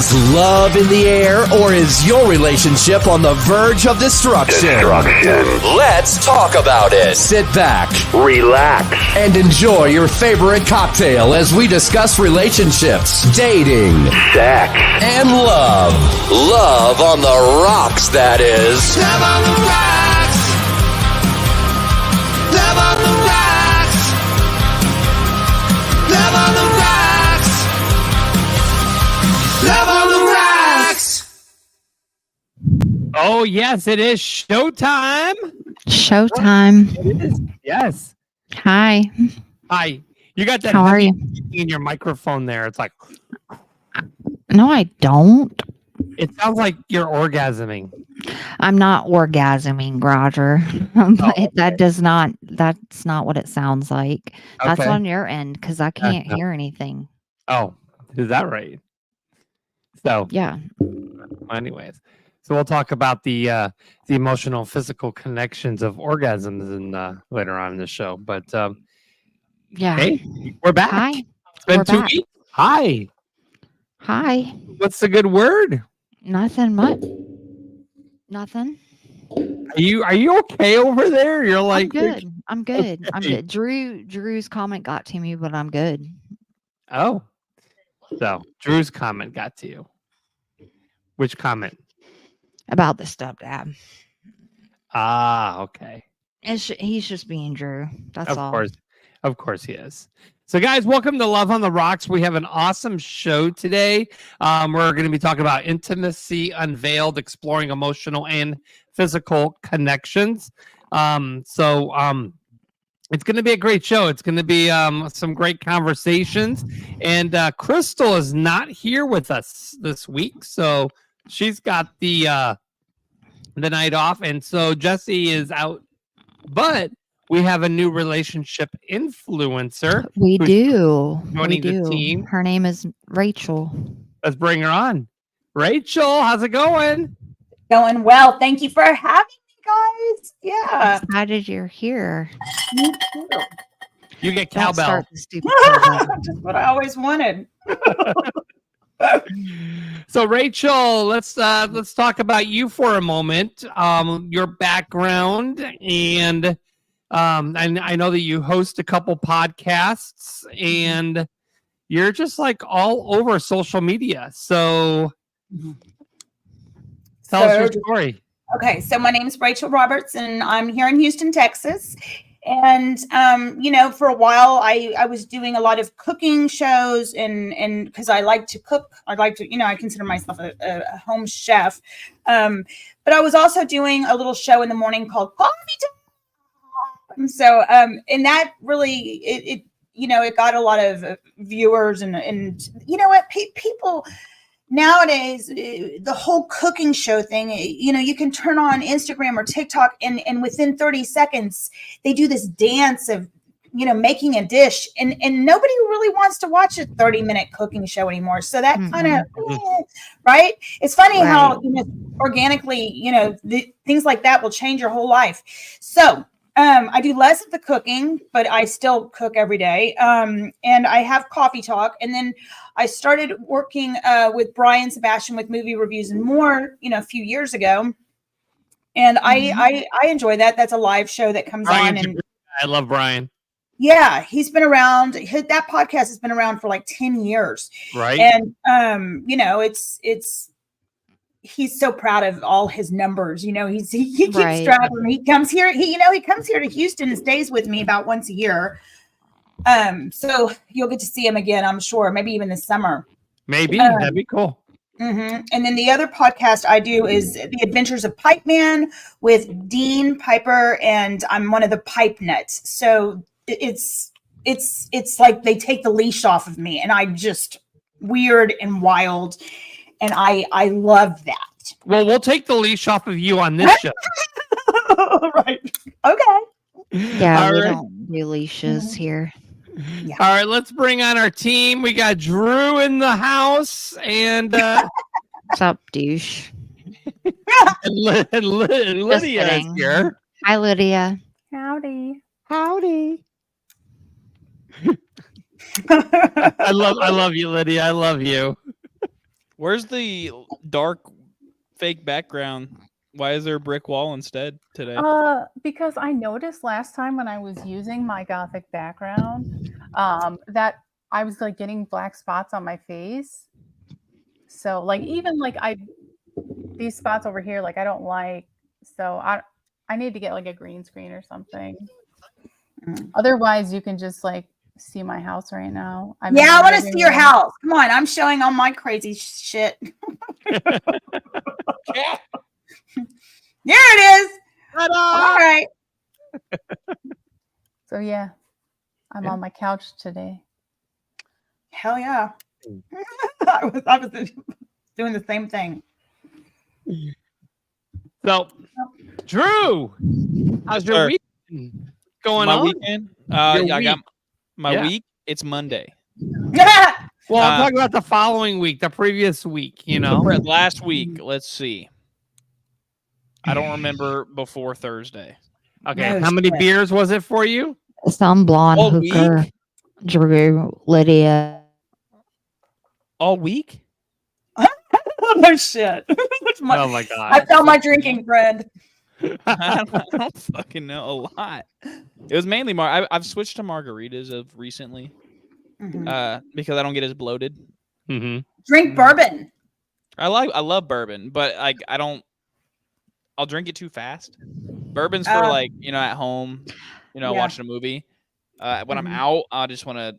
Is love in the air, or is your relationship on the verge of destruction? Let's talk about it. Sit back, relax, and enjoy your favorite cocktail as we discuss relationships, dating, sex, and love. Love on the rocks, that is. Love on the rocks. Love on the rocks. Love on the rocks. Love on the rocks. Oh, yes, it is showtime. Showtime. It is. Yes. Hi. Hi. You got that How are you? in your microphone there. It's like, No, I don't. it sounds like you're orgasming. I'm not orgasming, Roger. okay. That's not what it sounds like. That's Okay. on your end because I can't hear anything. Oh, is that right? So, Yeah. anyways, so we'll talk about the emotional, physical connections of orgasms in later on in the show. But Yeah. hey, we're back. Hi. It's been We're 2 back. weeks. Hi. Hi. What's the good word? Nothing much. Nothing. Are you okay over there? You're like, I'm good. I'm good. Okay. I'm good. Drew's comment got to me, but I'm good. Oh, so Drew's comment got to you. Which comment? About the stepdad. Ah, okay. He's just being Drew. That's all. Of course he is. So, guys, welcome to Love on the Rocks. We have an awesome show today. We're going to be talking about intimacy unveiled, exploring emotional and physical connections. It's going to be a great show. It's going to be some great conversations. And Crystal is not here with us this week, so she's got the night off, and so Jesse is out. But we have a new relationship influencer. We do. Joining the team. Her name is Rachel. Let's bring her on. Rachel, how's it going? Going well. Thank you for having me, guys. Yeah. Excited you're here. Me too. You get Don't cowbell. start the stupid cowbell. Just what I always wanted. So, Rachel, let's talk about you for a moment. Your background, and I know that you host a couple podcasts, and you're just like all over social media. So, tell us your story. Okay, so my name is Rachel Roberts, and I'm here in Houston, Texas. And for a while I was doing a lot of cooking shows, and because I like to cook, I consider myself a home chef. But I was also doing a little show in the morning called Coffee Time. So and that really it got a lot of viewers, and you know what, people nowadays, the whole cooking show thing, you can turn on Instagram or TikTok, and within 30 seconds, they do this dance of, making a dish, and nobody really wants to watch a 30-minute cooking show anymore. So that kind of, right? It's funny how, organically, things like that will change your whole life. So I do less of the cooking, but I still cook every day. And I have Coffee Talk. And then I started working with Brian Sebastian with Movie Reviews and More, a few years ago. And I enjoy that. That's a live show that comes on. And I love Brian. Yeah, he's been around. That podcast has been around for like 10 years. Right. And, he's so proud of all his numbers. He keeps track. He comes here. He comes here to Houston and stays with me about once a year. So you'll get to see him again, I'm sure, maybe even this summer. Maybe that'd be cool. Mm-hmm. And then the other podcast I do is The Adventures of Pipe Man with Dean Piper, and I'm one of the pipe nuts. So it's like they take the leash off of me, and I'm just weird and wild. And I love that. Well, we'll take the leash off of you on this show. Right. Okay. Yeah, All we right. don't do leashes here. Yeah. All right, let's bring on our team. We got Drew in the house, and What's up, douche? Lydia is here. Hi, Lydia. Howdy. Howdy. I love you, Lydia. I love you. Where's the dark fake background? Why is there a brick wall instead today? Because I noticed last time when I was using my Gothic background, that I was like getting black spots on my face. So like even like these spots over here, like I don't like. So I need to get like a green screen or something. Otherwise, you can just like see my house right now. I want to see your house. Come on, I'm showing all my crazy shit. There it is. Ta-da! All right. So yeah, I'm on my couch today. Hell yeah. I was doing the same thing. So, Drew, how's your week going my on? weekend? Your I got week. my week. It's Monday. Well, I'm talking about the following week, the previous week, you know. Last week, let's see. I don't remember before Thursday. Okay, No how many shit. beers was it for you? Some blonde All hooker, week? Drew, Lydia. All week? No shit. Oh my god! I found my drinking friend. I don't fucking know. A lot. It was mainly I've switched to margaritas of recently because I don't get as bloated. Mm-hmm. Drink bourbon. I love bourbon, but I don't. I'll drink it too fast. Bourbon's for like at home, watching a movie. When I'm out, I just want to.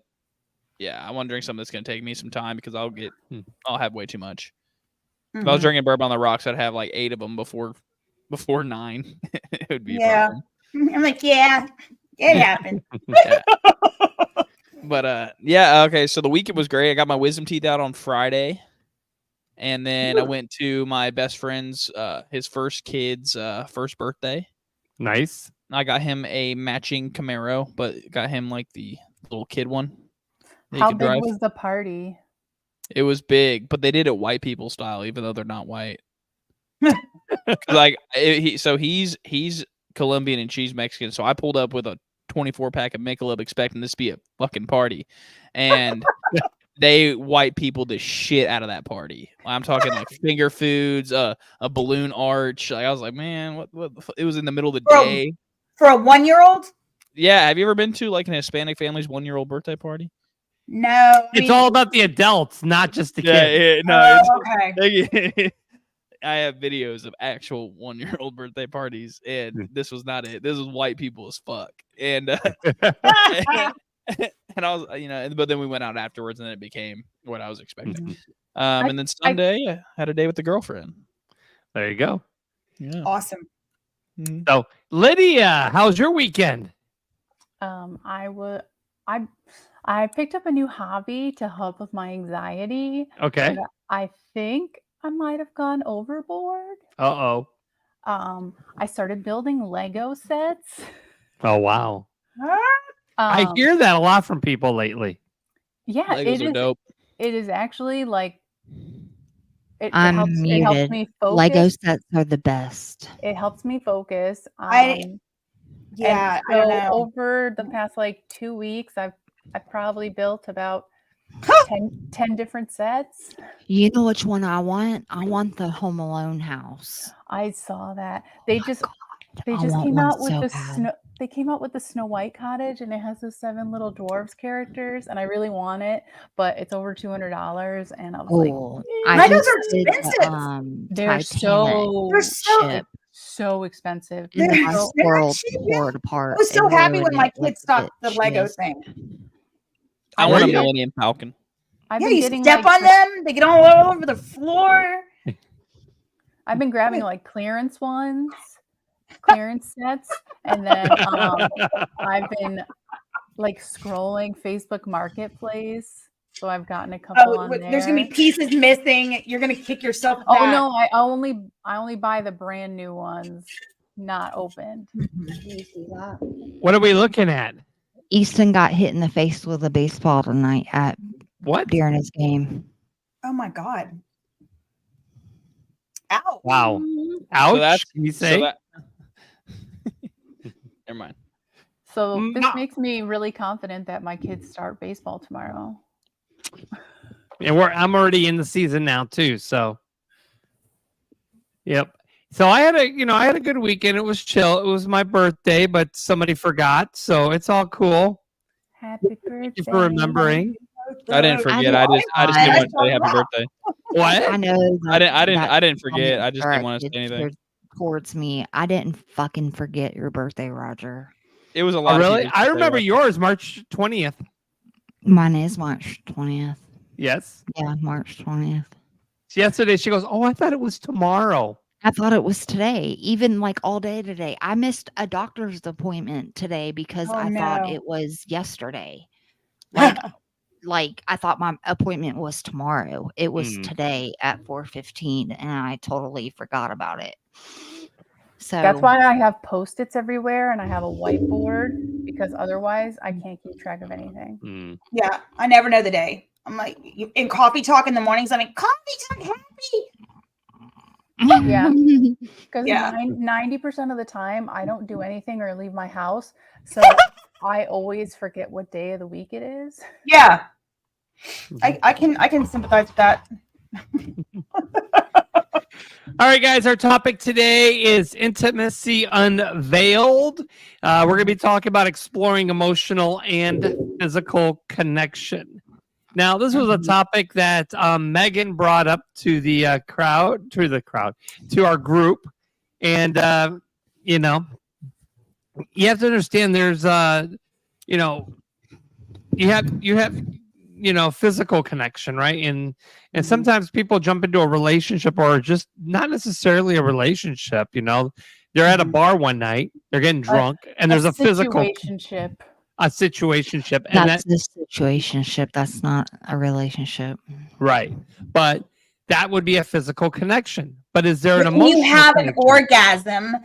Yeah, I want to drink something that's gonna take me some time because I'll have way too much. If I was drinking bourbon on the rocks, I'd have like 8 of them before 9. It would be a problem. I'm like, yeah, it happened. Yeah. But okay. So the weekend was great. I got my wisdom teeth out on Friday, and then I went to my best friend's his first kid's first birthday. Nice. I got him a matching Camaro, but got him like the little kid one. How big was the party? It was big, but they did it white people style, even though they're not white. He's Colombian and she's Mexican, so I pulled up with a 24-pack of Michelob expecting this to be a fucking party, and they white people the shit out of that party. I'm talking like finger foods, a balloon arch. Like I was like, man, what? It was in the middle of the day for a 1-year-old. Yeah, have you ever been to like an Hispanic family's 1-year-old birthday party? No, it's all about the adults, not just the kids. Okay. I have videos of actual 1-year-old birthday parties, and this was not it. This was white people as fuck, and and I was, but then we went out afterwards, and then it became what I was expecting. And then Sunday, I had a day with the girlfriend. There you go. Yeah, awesome. Mm-hmm. So, Lydia, how's your weekend? I picked up a new hobby to help with my anxiety. Okay. I think I might have gone overboard. Uh-oh. I started building Lego sets. Oh, wow. I hear that a lot from people lately. Yeah, Legos are dope. It is actually like it I'm muted. It helps me focus. Lego sets are the best. It helps me focus. I don't know. Over the past like 2 weeks, I've probably built about 10 different sets. You know which one I want? I want the Home Alone house. I saw that. They just want came one out with so the bad. snow. They came out with the Snow White cottage, and it has the 7 little dwarves characters, and I really want it, but it's over $200, and I was like, Legos are expensive. They're so expensive. And the whole world poured apart. I was so and happy when ruined my it with kids stopped the Lego bitches. thing. I want a Millennium Falcon. I've Yeah, been you getting step on them, they get all over the floor. I've been grabbing like clearance sets, and then I've been like scrolling Facebook Marketplace, so I've gotten a couple on there. There's gonna be pieces missing. You're gonna kick yourself back. Oh no, I only buy the brand new ones, not opened. What are we looking at? Easton got hit in the face with a baseball tonight during his game. Oh my god! Ow! Wow! Ouch! Can you say? Never mind. So this makes me really confident that my kids start baseball tomorrow. And I'm already in the season now too. So, yep. So I had a good weekend. It was chill. It was my birthday, but somebody forgot, so it's all cool. Happy birthday. Thank you for remembering. I didn't forget. I just didn't want to say happy birthday. What? I know. I didn't forget. I just didn't want to say anything. Towards me, I didn't fucking forget your birthday, Roger. It was a lot. Really? I remember yours, March 20th. Mine is March 20th. Yes. Yeah, March 20th. Yesterday, she goes, "Oh, I thought it was tomorrow." I thought it was today, even like all day today. I missed a doctor's appointment today because I thought it was yesterday. Like I thought my appointment was tomorrow. It was today at 4:15, and I totally forgot about it. So that's why I have Post-its everywhere and I have a whiteboard, because otherwise I can't keep track of anything. Yeah, I never know the day. I'm like in coffee talk in the mornings. I'm like, coffee talk happy. Yeah, because Yeah. 90% of the time I don't do anything or leave my house, so I always forget what day of the week it is. Yeah, I can sympathize with that. All right, guys, our topic today is Intimacy Unveiled. We're going to be talking about exploring emotional and physical connection. Now, this was a topic that Megan brought up to the to our group. And, you have to understand there's, you have physical connection, right? And sometimes people jump into a relationship, or just not necessarily a relationship. They're at a bar one night, they're getting drunk, and there's a physical situationship. A situationship, and that's a situationship. That's not a relationship, right? But that would be a physical connection. But is there an emotional? You have connection? an orgasm.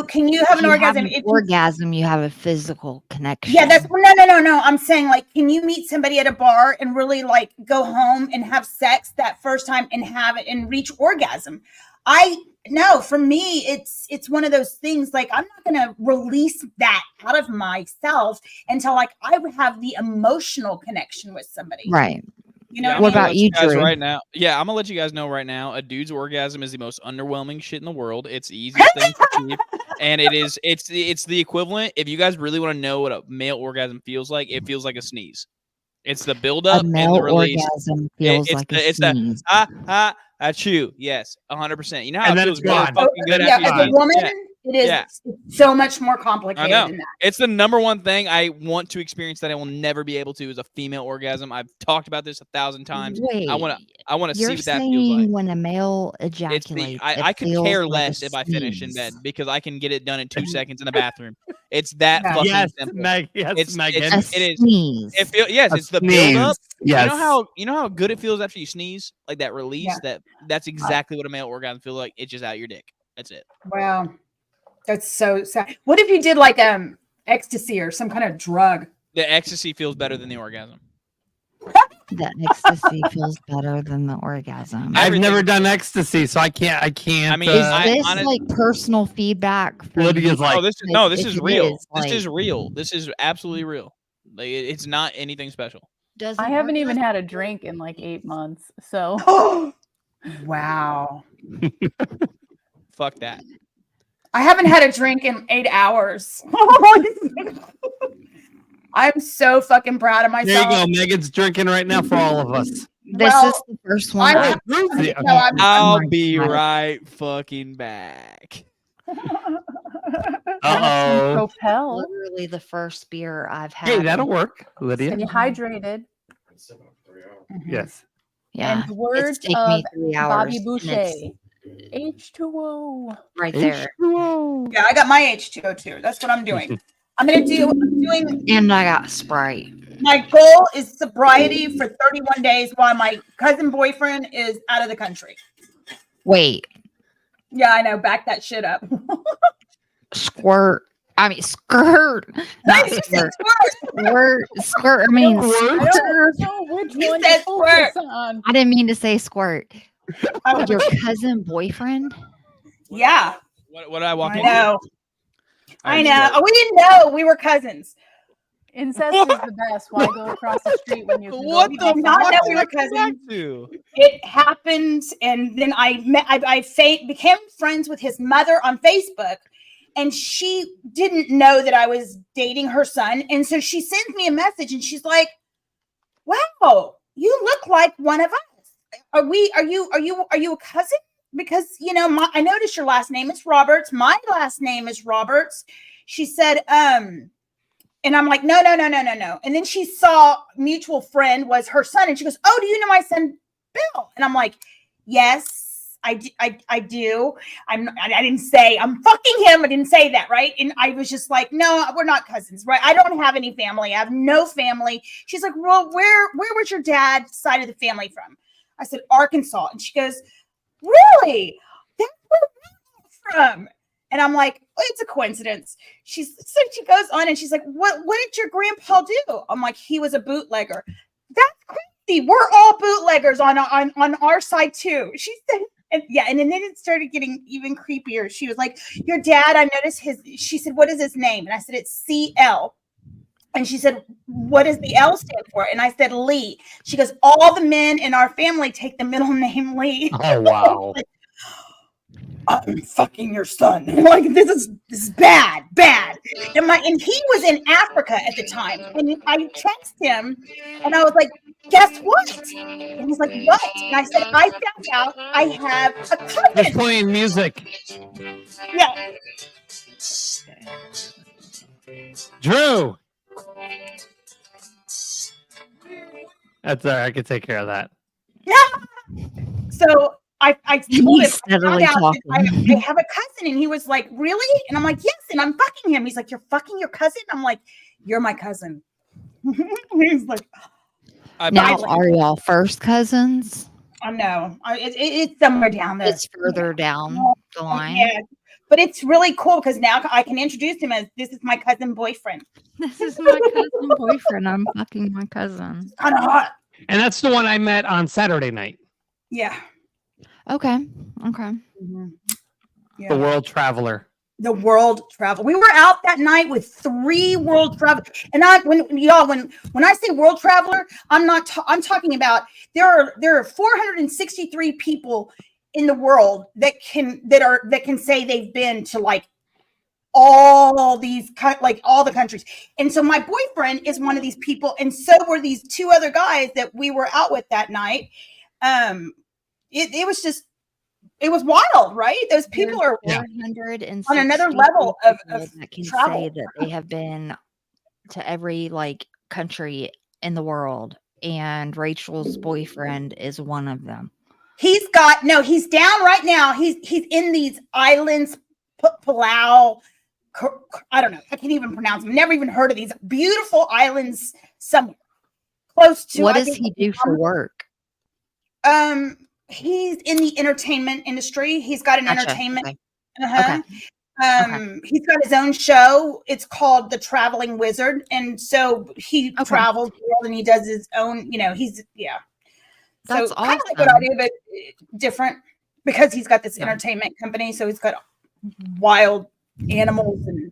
Can you have an orgasm? If orgasm, you have a physical connection. Yeah, that's no. I'm saying, like, can you meet somebody at a bar and really like go home and have sex that first time and have it and reach orgasm? No, for me, it's one of those things, like, I'm not going to release that out of myself until like I would have the emotional connection with somebody. Right. What about you, guys, Drew? right now? Yeah, I'm gonna let you guys know right now. A dude's orgasm is the most underwhelming shit in the world. It's the easiest thing to achieve, and it's the equivalent. If you guys really want to know what a male orgasm feels like, it feels like a sneeze. It's the buildup and the release. Orgasm feels like a sneeze. Achoo. Yes, 100%. You know how And it then feels it's really gone. fucking good Yeah, after you as a sneeze? woman, Yeah. it is Yeah. so much more I complicated know. than that. It's the number one thing I want to experience that I will never be able to is a female orgasm. I've talked about this 1,000 times. Wait, I want to see you're what that feels like. saying when a male It's ejaculates, I could feels care like less a if I finish in sneeze. bed because I can get it done in 2 seconds in the bathroom. It's that Yeah. fucking Yes, simple. Meg. Yes, It's Megan. A it is. sneeze. Yes, A it's the sneeze. build up. Yes. You know how good it feels after you sneeze, like that release. Yeah. That's exactly what a male orgasm feels like. It's just out your dick. That's it. Wow, that's so sad. What if you did like ecstasy or some kind of drug? The ecstasy feels better than the orgasm. The ecstasy feels better than the orgasm. I've never done ecstasy, so I can't. I mean, Is I this honest- like personal feedback? For Lydia's you? like, this if is it real. is, This is like- real. This is absolutely real. Like it's not anything special. Does I an haven't even orgasm- had a drink in like 8 months, so Wow. Fuck that. I haven't had a drink in 8 hours. I'm so fucking proud of there myself. you go. Megan's drinking right now for all of us. This Well, is the first one. I- Rosie, No, I'm- I'll my be God. right fucking back. Uh-oh. Propel. Literally the first beer I've had. Hey, that'll work, Lydia. Stay hydrated. Yes. Yeah, And words taken of me 3 hours. Bobby and Boucher. it's H2O. right there. H2O. Yeah, I got my H2O too. That's what I'm doing. I'm doing And I got Sprite. my goal is sobriety for 31 days while my cousin boyfriend is out of the country. Wait, Yeah, I know. Back that shit up. squirt. I mean, skirt. Not You said squirt. squirt. Squirt. I mean, I squirt. don't know which You one said to focus squirt. on. I didn't mean to say squirt. Oh, Your cousin boyfriend? yeah, What did I walk I into? know. I I'm know. sorry. We didn't know we were cousins. Incest is the best. Why go across the street when you can What go the across Not fuck that did we I were come back cousins. to? It happened, and then I became friends with his mother on Facebook, and she didn't know that I was dating her son, and so she sends me a message, and she's like, "Wow, you look like one of us. Are you a cousin? Because I noticed your last name is Roberts. My last name is Roberts." She said, and I'm like, no. And then she saw mutual friend was her son, and she goes, "Oh, do you know my son Bill?" And I'm like, "Yes, I do. I didn't say I'm fucking him. I didn't say that, right?" And I was just like, "No, we're not cousins, right? I don't have any family. I have no family." She's like, "Well, where was your dad's side of the family from?" I said, "Arkansas." And she goes, "Really? That's where we're from." And I'm like, "Oh, it's a coincidence." So she goes on and she's like, what did your grandpa do?" I'm like, "He was a bootlegger." "That's crazy. We're all bootleggers on our side too." She said, and then it started getting even creepier. She was like, "Your dad, I noticed she said, "What is his name?" And I said, "It's CL." And she said, "What does the L stand for?" And I said, "Lee." She goes, "All the men in our family take the middle name Lee." Oh wow. "I'm fucking your son." Like, this is bad. And he was in Africa at the time. And I texted him and I was like, "Guess what?" And he's like, "What?" And I said, "I found out I have a Just cousin." playing music. Yeah. Drew. That's all right. I can take care of that. So I told him, He's I found steadily out that talking. I have a cousin. And he was like, "Really?" And I'm like, "Yes." And I'm fucking him. He's like, "You're fucking your cousin?" I'm like, "You're my cousin." He's like, Now, are y'all first cousins? "I know. It's somewhere down there. It's further down the line. Yeah. But it's really cool because now I can introduce him as, "This is my cousin boyfriend." This is my cousin boyfriend. I'm fucking my cousin. Kind of hot. And that's the one I met on Saturday night. Yeah. Okay. Yeah. The World Traveler. The world travel. We were out that night with 3 world travel. And when I say world traveler, I'm talking about there are 463 people in the world that can say they've been to like all all the countries. And so my boyfriend is one of these people, and so were these 2 other guys that we were out with that night. It was wild, right? Those people are 460 on another level of that can travel. say that they have been to every country in the world, and Rachel's boyfriend is one of them. He's down right now. He's in these islands, Palau. I don't know. I can't even pronounce them. Never even heard of these beautiful islands somewhere close to. What does he do for work? He's in the entertainment industry. He's got an entertainment. Okay. Okay. He's got his own show. It's called The Traveling Wizard, and so he travels the world and he does his own. That's awesome. Kind of like what I do, but different because he's got this entertainment company. So he's got wild animals and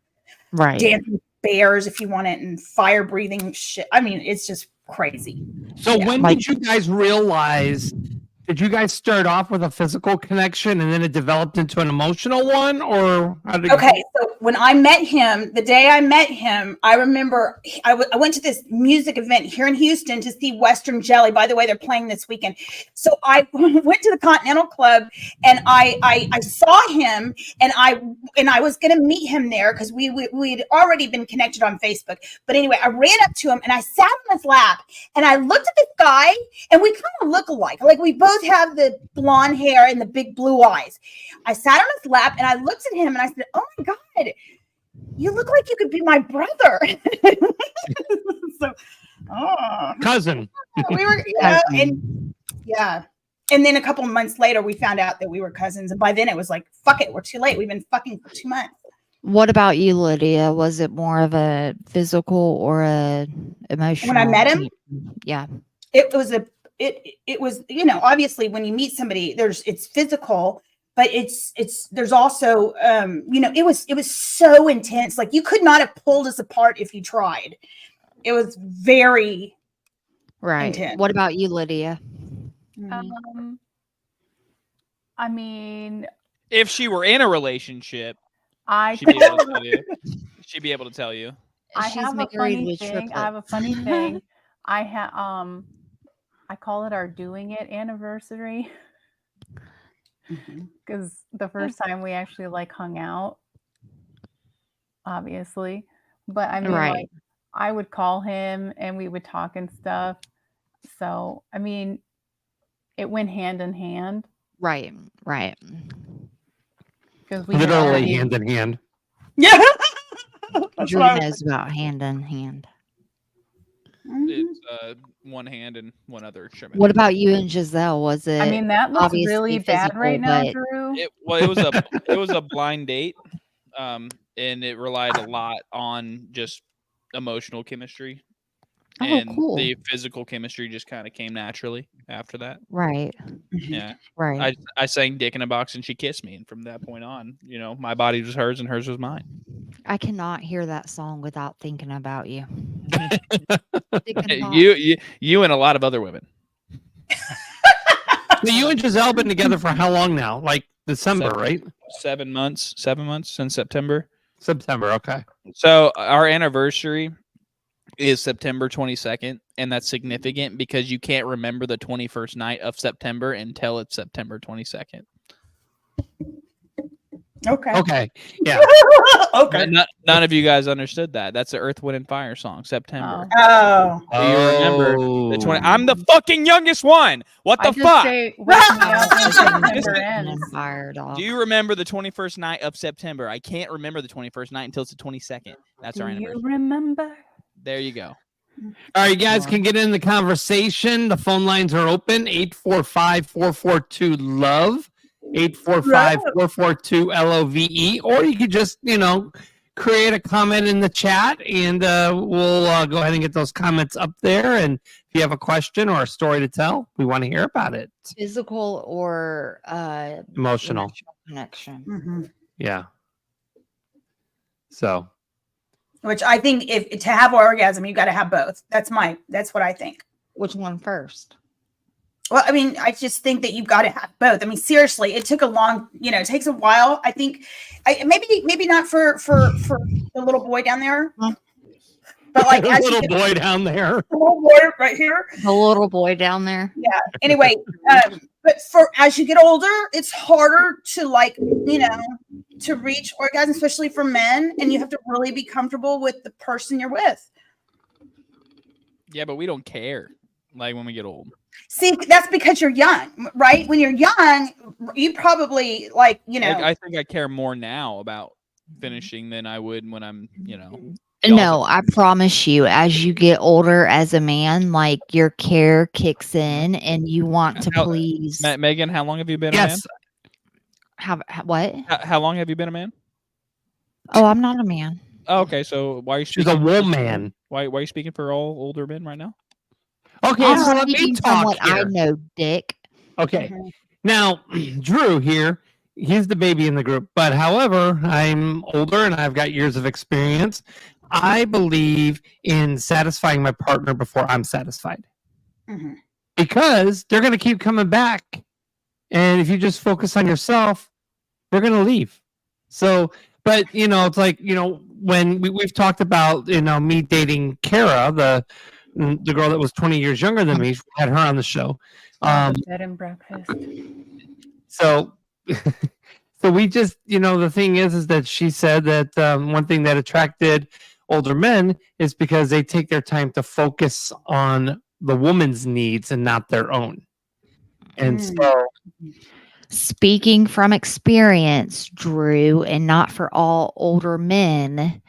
dancing bears, if you want it, and fire breathing shit. I mean, it's just crazy. So when did you guys realize? Did you guys start off with a physical connection and then it developed into an emotional one, or how did So when I met him, the day I met him, I remember I went to this music event here in Houston to see Western Jelly. By the way, they're playing this weekend. So I went to the Continental Club and I saw him and I was going to meet him there because we'd already been connected on Facebook. But anyway, I ran up to him and I sat on his lap and I looked at this guy and we kind of look alike. Like we both have the blonde hair and the big blue eyes. I sat on his lap and I looked at him and I said, "Oh my God, you look like you could be my brother." cousin? We were, and then a couple of months later, we found out that we were cousins. And by then it was like, fuck it, we're too late. We've been fucking for 2 months. What about you, Lydia? Was it more of a physical or a emotional? When I met him? Yeah. It was obviously when you meet somebody, it's physical, but there's also, it was so intense. Like you could not have pulled us apart if you tried. it was very Right. intense. What about you, Lydia? I mean, If she were in a relationship, I she'd be able to tell you. She'd be able to tell you. I She's have a married funny with thing. I have a funny thing. I call it our doing it anniversary because the first time we actually like hung out, obviously. But I mean, Right. like, I would call him and we would talk and stuff. So I mean, it went hand in hand Right. Right. because we Literally already- hand in hand. Yeah. That's Drew what I was knows about hand in hand. It's one hand and one other instrument. What about you and Giselle? Was it? I mean, that looks obviously really bad right physical, now, but- Drew. It was a blind date, and it relied a lot on just emotional chemistry, Oh, and cool. the physical chemistry just kind of came naturally after that. Right. Yeah, Right. I sang "Dick in a Box" and she kissed me, and from that point on, my body was hers and hers was mine. I cannot hear that song without thinking about you. Dick in a box. You and a lot of other women. So you and Giselle been together for how long now? Like December, right? 7 months since September. September. Okay. So our anniversary is September 22nd, and that's significant because you can't remember the 21st night of September until it's September 22nd. Okay. Okay. Yeah. Okay. None of you guys understood that. That's the Earth, Wind, and Fire song, September. Oh. Do you remember the 20? I'm the fucking youngest one. What I the just fuck? say, wake me up when September Listen. ends. Fire dog. Do you remember the 21st night of September? I can't remember the 21st night until it's the 22nd. That's our Do you anniversary. remember? There you go. All right, you guys can get in the conversation. The phone lines are open. 845-442-LOVE. 845-442-LOVE. Or you could just, create a comment in the chat, and we'll go ahead and get those comments up there. And if you have a question or a story to tell, we want to hear about it. Physical or Emotional. connection? Mm-hmm. Yeah. So. Which I think if to have orgasm, you got to have both. That's what I think. Which one first? Well, I mean, I just think that you've got to have both. I mean, seriously, it took a long, it takes a while. I think, maybe not for the little boy down there, but like The as little boy down there. the little boy right here. The little boy down there. Yeah. Anyway, but as you get older, it's harder to to reach orgasm, especially for men, and you have to really be comfortable with the person you're with. Yeah, but we don't care. Like when we get old. See, that's because you're young, right? When you're young, you probably I think I care more now about finishing than I would when I'm, No, I promise you, as you get older as a man, like your care kicks in and you want to please. Megan, how long have you been Yes. What? a man? How long have you been a man? Oh, I'm not a man. Oh, okay. So why are you She's speaking? a woman. Why are you speaking for all older men right now? Okay, I'm so let me speaking from talk what I here. know, Dick. Okay. Now, Drew here, he's the baby in the group. But however, I'm older and I've got years of experience. I believe in satisfying my partner before I'm satisfied. Mhm. Because they're going to keep coming back. And if you just focus on yourself, they're going to leave. So, but, it's like, when we've talked about, me dating Kara, the girl that was 20 years younger than me, had her on the show. Bed and breakfast. So we just, the thing is that she said that one thing that attracted older men is because they take their time to focus on the woman's needs and not their own. And so, Speaking from experience, Drew, and not for all older men,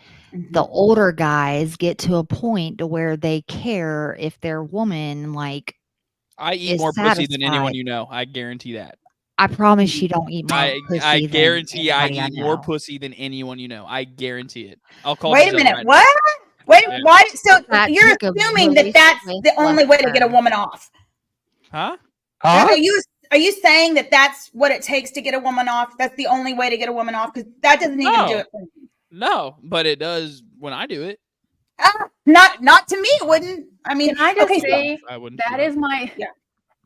the older guys get to a point to where they care if their woman, like, I eat is more pussy than anyone satisfied. you know. I guarantee that. I promise you don't eat more pussy I than guarantee I anybody eat more know. pussy than anyone you know. I guarantee it. I'll call. Wait a Giselle minute. right What? Wait, Yeah. why? So That you're took a assuming really that that's swift the only way to left get a turn. woman off. now. Huh? huh? Are you saying that that's what it takes to get a woman off? That's the only way to get a woman off? Because that doesn't even No. do it for me. No, but it does when I do it. Ah, Not to me, it wouldn't. I mean, Can I just okay, say I wouldn't. that is my Yeah.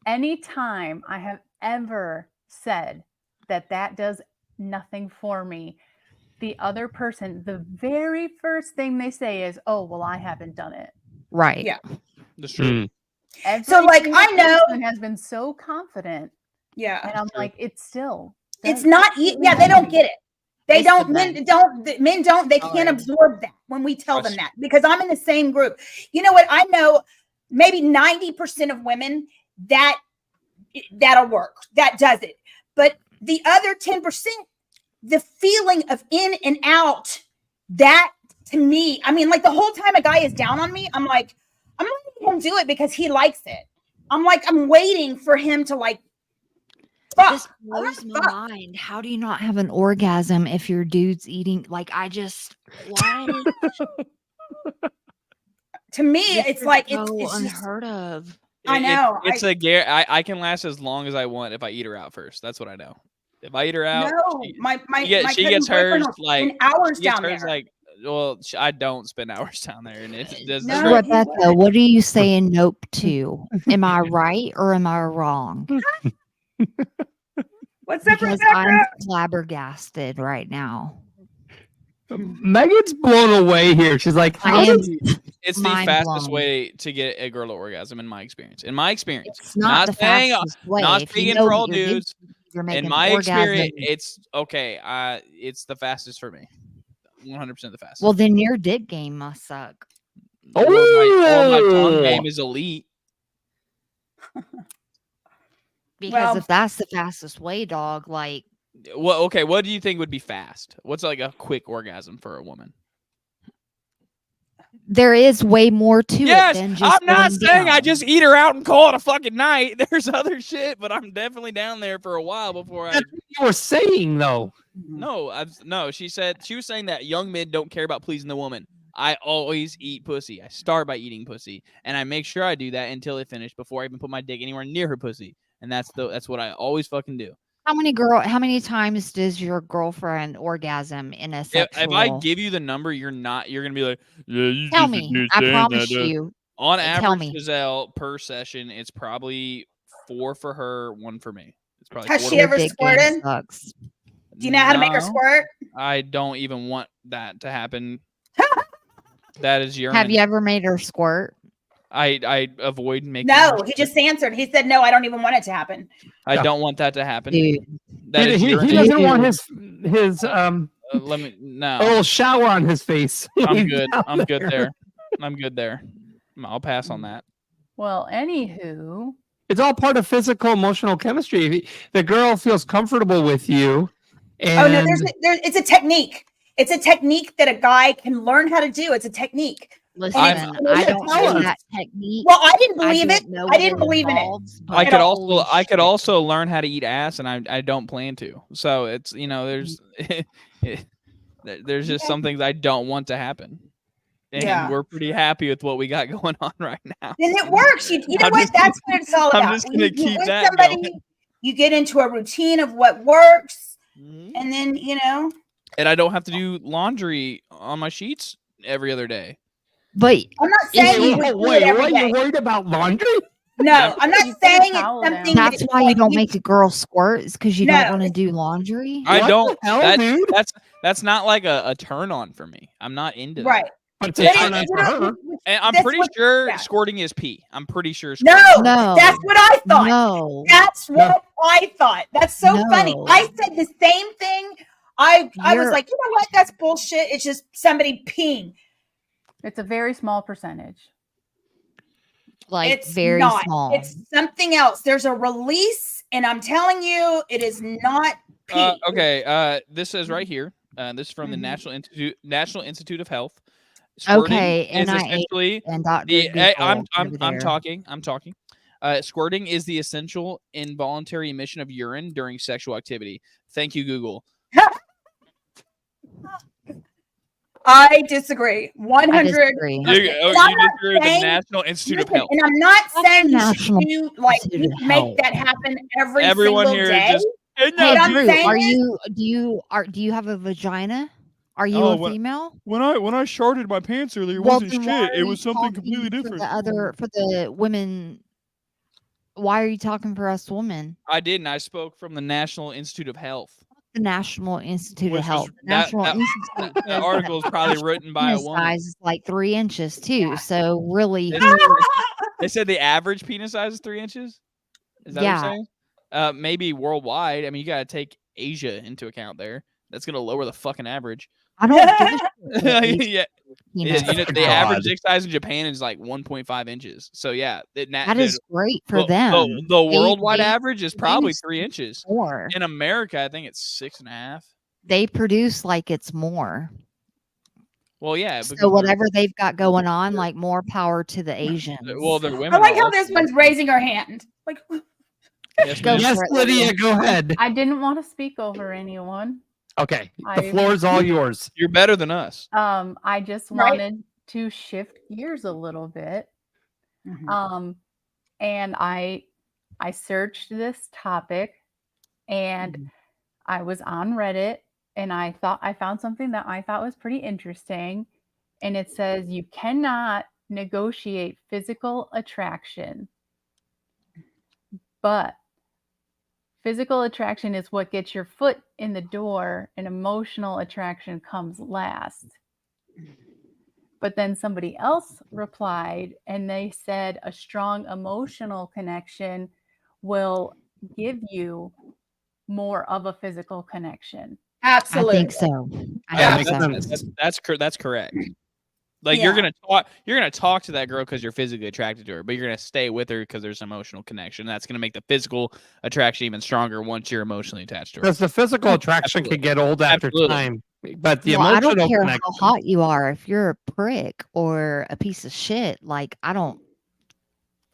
anytime I have ever said that does nothing for me, the other person, the very first thing they say is, "Oh, well, I haven't done it." Right. Yeah. That's true. So, like, Every I know- person has been so confident, yeah. and I'm True. like, it's still. It's does not. absolutely Yeah, they don't nothing. get it. They It's don't. the Men best. don't. Men don't. They can't Sorry. absorb that when we tell them Trust- that, because I'm in the same group. You know what? I know maybe 90% of women that'll work. That does it. But the other 10%, the feeling of in and out, that to me, I mean, like the whole time a guy is down on me, I'm like, I'm not letting him do it because he likes it. I'm like, I'm waiting for him to like. This blows my mind. How do you not have an orgasm if your dude's eating? Like, I just what? To me, This it's is like so it's just, unheard of. I know. It's a I can last as long as I want if I eat her out first. That's what I know. If I eat her out, no, my she cousin's gets hers boyfriend will like spend hours she gets down hers there. like. Well, I don't spend hours down there, and it does. No, No, Rebecca, what are you saying nope to? Am I right or am I wrong? What's up, Because Rebecca? I'm flabbergasted right now. Megan's blown away here. She's like, I how am. does it's the Mind fastest blown. way to get a girl to orgasm, in my experience. In my experience, It's not the saying, fastest way. not If you speaking know for that all your dude- dudes. you're In making my orgasm, experience, it's okay. It's the fastest for me. 100% the fastest. well, then your dick game must suck. Well, my tongue Oh! game is elite. Because Well- if that's the fastest way, dog, like Well, okay. What do you think would be fast? What's like a quick orgasm for a woman? there is way more to it than just I'm not going saying I down. just eat her out and call it a fucking night. There's other shit, but I'm definitely down there for a while before I. That's what you were saying, though. No. She was saying that young men don't care about pleasing the woman. I always eat pussy. I start by eating pussy, and I make sure I do that until it finished before I even put my dick anywhere near her pussy. And that's what I always fucking do. How many times does your girlfriend orgasm in a If sexual? I give you the number, you're gonna be like, yeah, you Tell just me, been I saying promise that, you. On Tell average, me. Giselle, per session, it's probably 4 for her, 1 for me. It's probably Has 4 she to ever 1. Your dick game squirted? sucks. Do you know how to make her No, squirt? I don't even want that to happen. That is urine. Have you ever made her squirt? I avoid making. No, her he squirt. just answered. He said, no, I don't even want it to happen. I don't want that to happen. Dude, That is He urine. doesn't want Dude. his Let me no. a little shower on his face. I'm He's good. down I'm good there. I'm good there. I'll pass on that. Well, anywho, It's all part of physical emotional chemistry. If the girl feels comfortable with you, and Oh no, it's a technique. It's a technique that a guy can learn how to do. It's a technique. listen, I'm- I don't Tell know us. that technique. Well, I didn't believe it. don't know I what didn't believe in it. involves, I but could holy I could shit. also learn how to eat ass, and I don't plan to. So it's there's there's just some things I don't want to happen, and Yeah. we're pretty happy with what we got going on right now. And it works. You know I'm what? just That's what it's all I'm about. just gonna You keep with that somebody, going. you get into a routine of what works, Mhm. and then And I don't have to do laundry on my sheets every other day. But I'm not If saying you- you would do wait, it every what? day. You're worried about laundry? No, I'm not You put a saying it's towel down. something. that's that, why you like, don't make a girl squirt, is because you No, don't want to do laundry. I What don't. the hell, that- dude? That's not like a turn on for me. I'm not into that. right. But it's a Yeah, turn on for her. And I'm That's pretty what- sure yeah. squirting is pee. I'm pretty sure. No, Squirting. No. that's what I thought. No. That's what I thought. That's so funny. No. I said the same thing. I was You're- like, you know what? That's bullshit. It's just somebody peeing. it's a very small percentage. Like It's very not. small. It's something else. There's a release, and I'm telling you, it is not pee. Okay. This is right here. This is from the Mhm. National Institute of Health. Squirting Okay, is NIH essentially and Dr. I'm talking. Squirting is the essential involuntary emission of urine during sexual activity. Thank you, Google. I disagree. 100. disagree. You I'm disagree not with the saying- National Institute of Listen, Health. and I'm not That's saying you National should do like Institute you of make Health. that happen every Everyone single here is day. just. Hey, What I'm Drew, saying are is- you do you have a vagina? Are you a female? When I sharted my pants earlier, it Well, wasn't then why shit. are It you was something talking completely for different. for the women? Why are you talking for us women? I didn't. I spoke from the National Institute of Health. The National Institute of Which was Health. The that National that Institute that says article is probably average written by a penis woman. size is like 3 inches too. So really, They said the average penis size is 3 inches? Is that what yeah, you're saying? Maybe worldwide. I mean, you gotta take Asia into account there. That's gonna lower the fucking average. I don't give a shit what Asian Yeah. penis You know, size the is. average dick size in Japan is like 1.5 inches. So yeah, That is great for them. the worldwide average is probably produce 3 inches. more. In America, I think it's 6.5. They produce like it's more. Well, yeah. because So whatever they've got going on, like more power to the Asians. Well, they're I women. like how also. this one's raising her hand. Like, Yes, Go ma'am. Yes, for it, Lydia, go ahead. I didn't want to speak over anyone. Okay, the I- floor is all yours. You're better than us. I just Right. wanted to shift gears a little bit. And I searched this topic, and I was on Reddit, and I found something that I thought was pretty interesting, and it says you cannot negotiate physical attraction, but physical attraction is what gets your foot in the door, and emotional attraction comes last. But then somebody else replied, and they said a strong emotional connection will give you more of a physical connection. absolutely. I think so. I Yeah, think so. that's correct. Like Yeah. you're gonna talk to that girl because you're physically attracted to her, but you're gonna stay with her because there's an emotional connection. That's gonna make the physical attraction even stronger once you're emotionally attached to her. Because the physical attraction could get old after time, but the Well, I don't emotional care connection. how hot you are. If you're a prick or a piece of shit, like the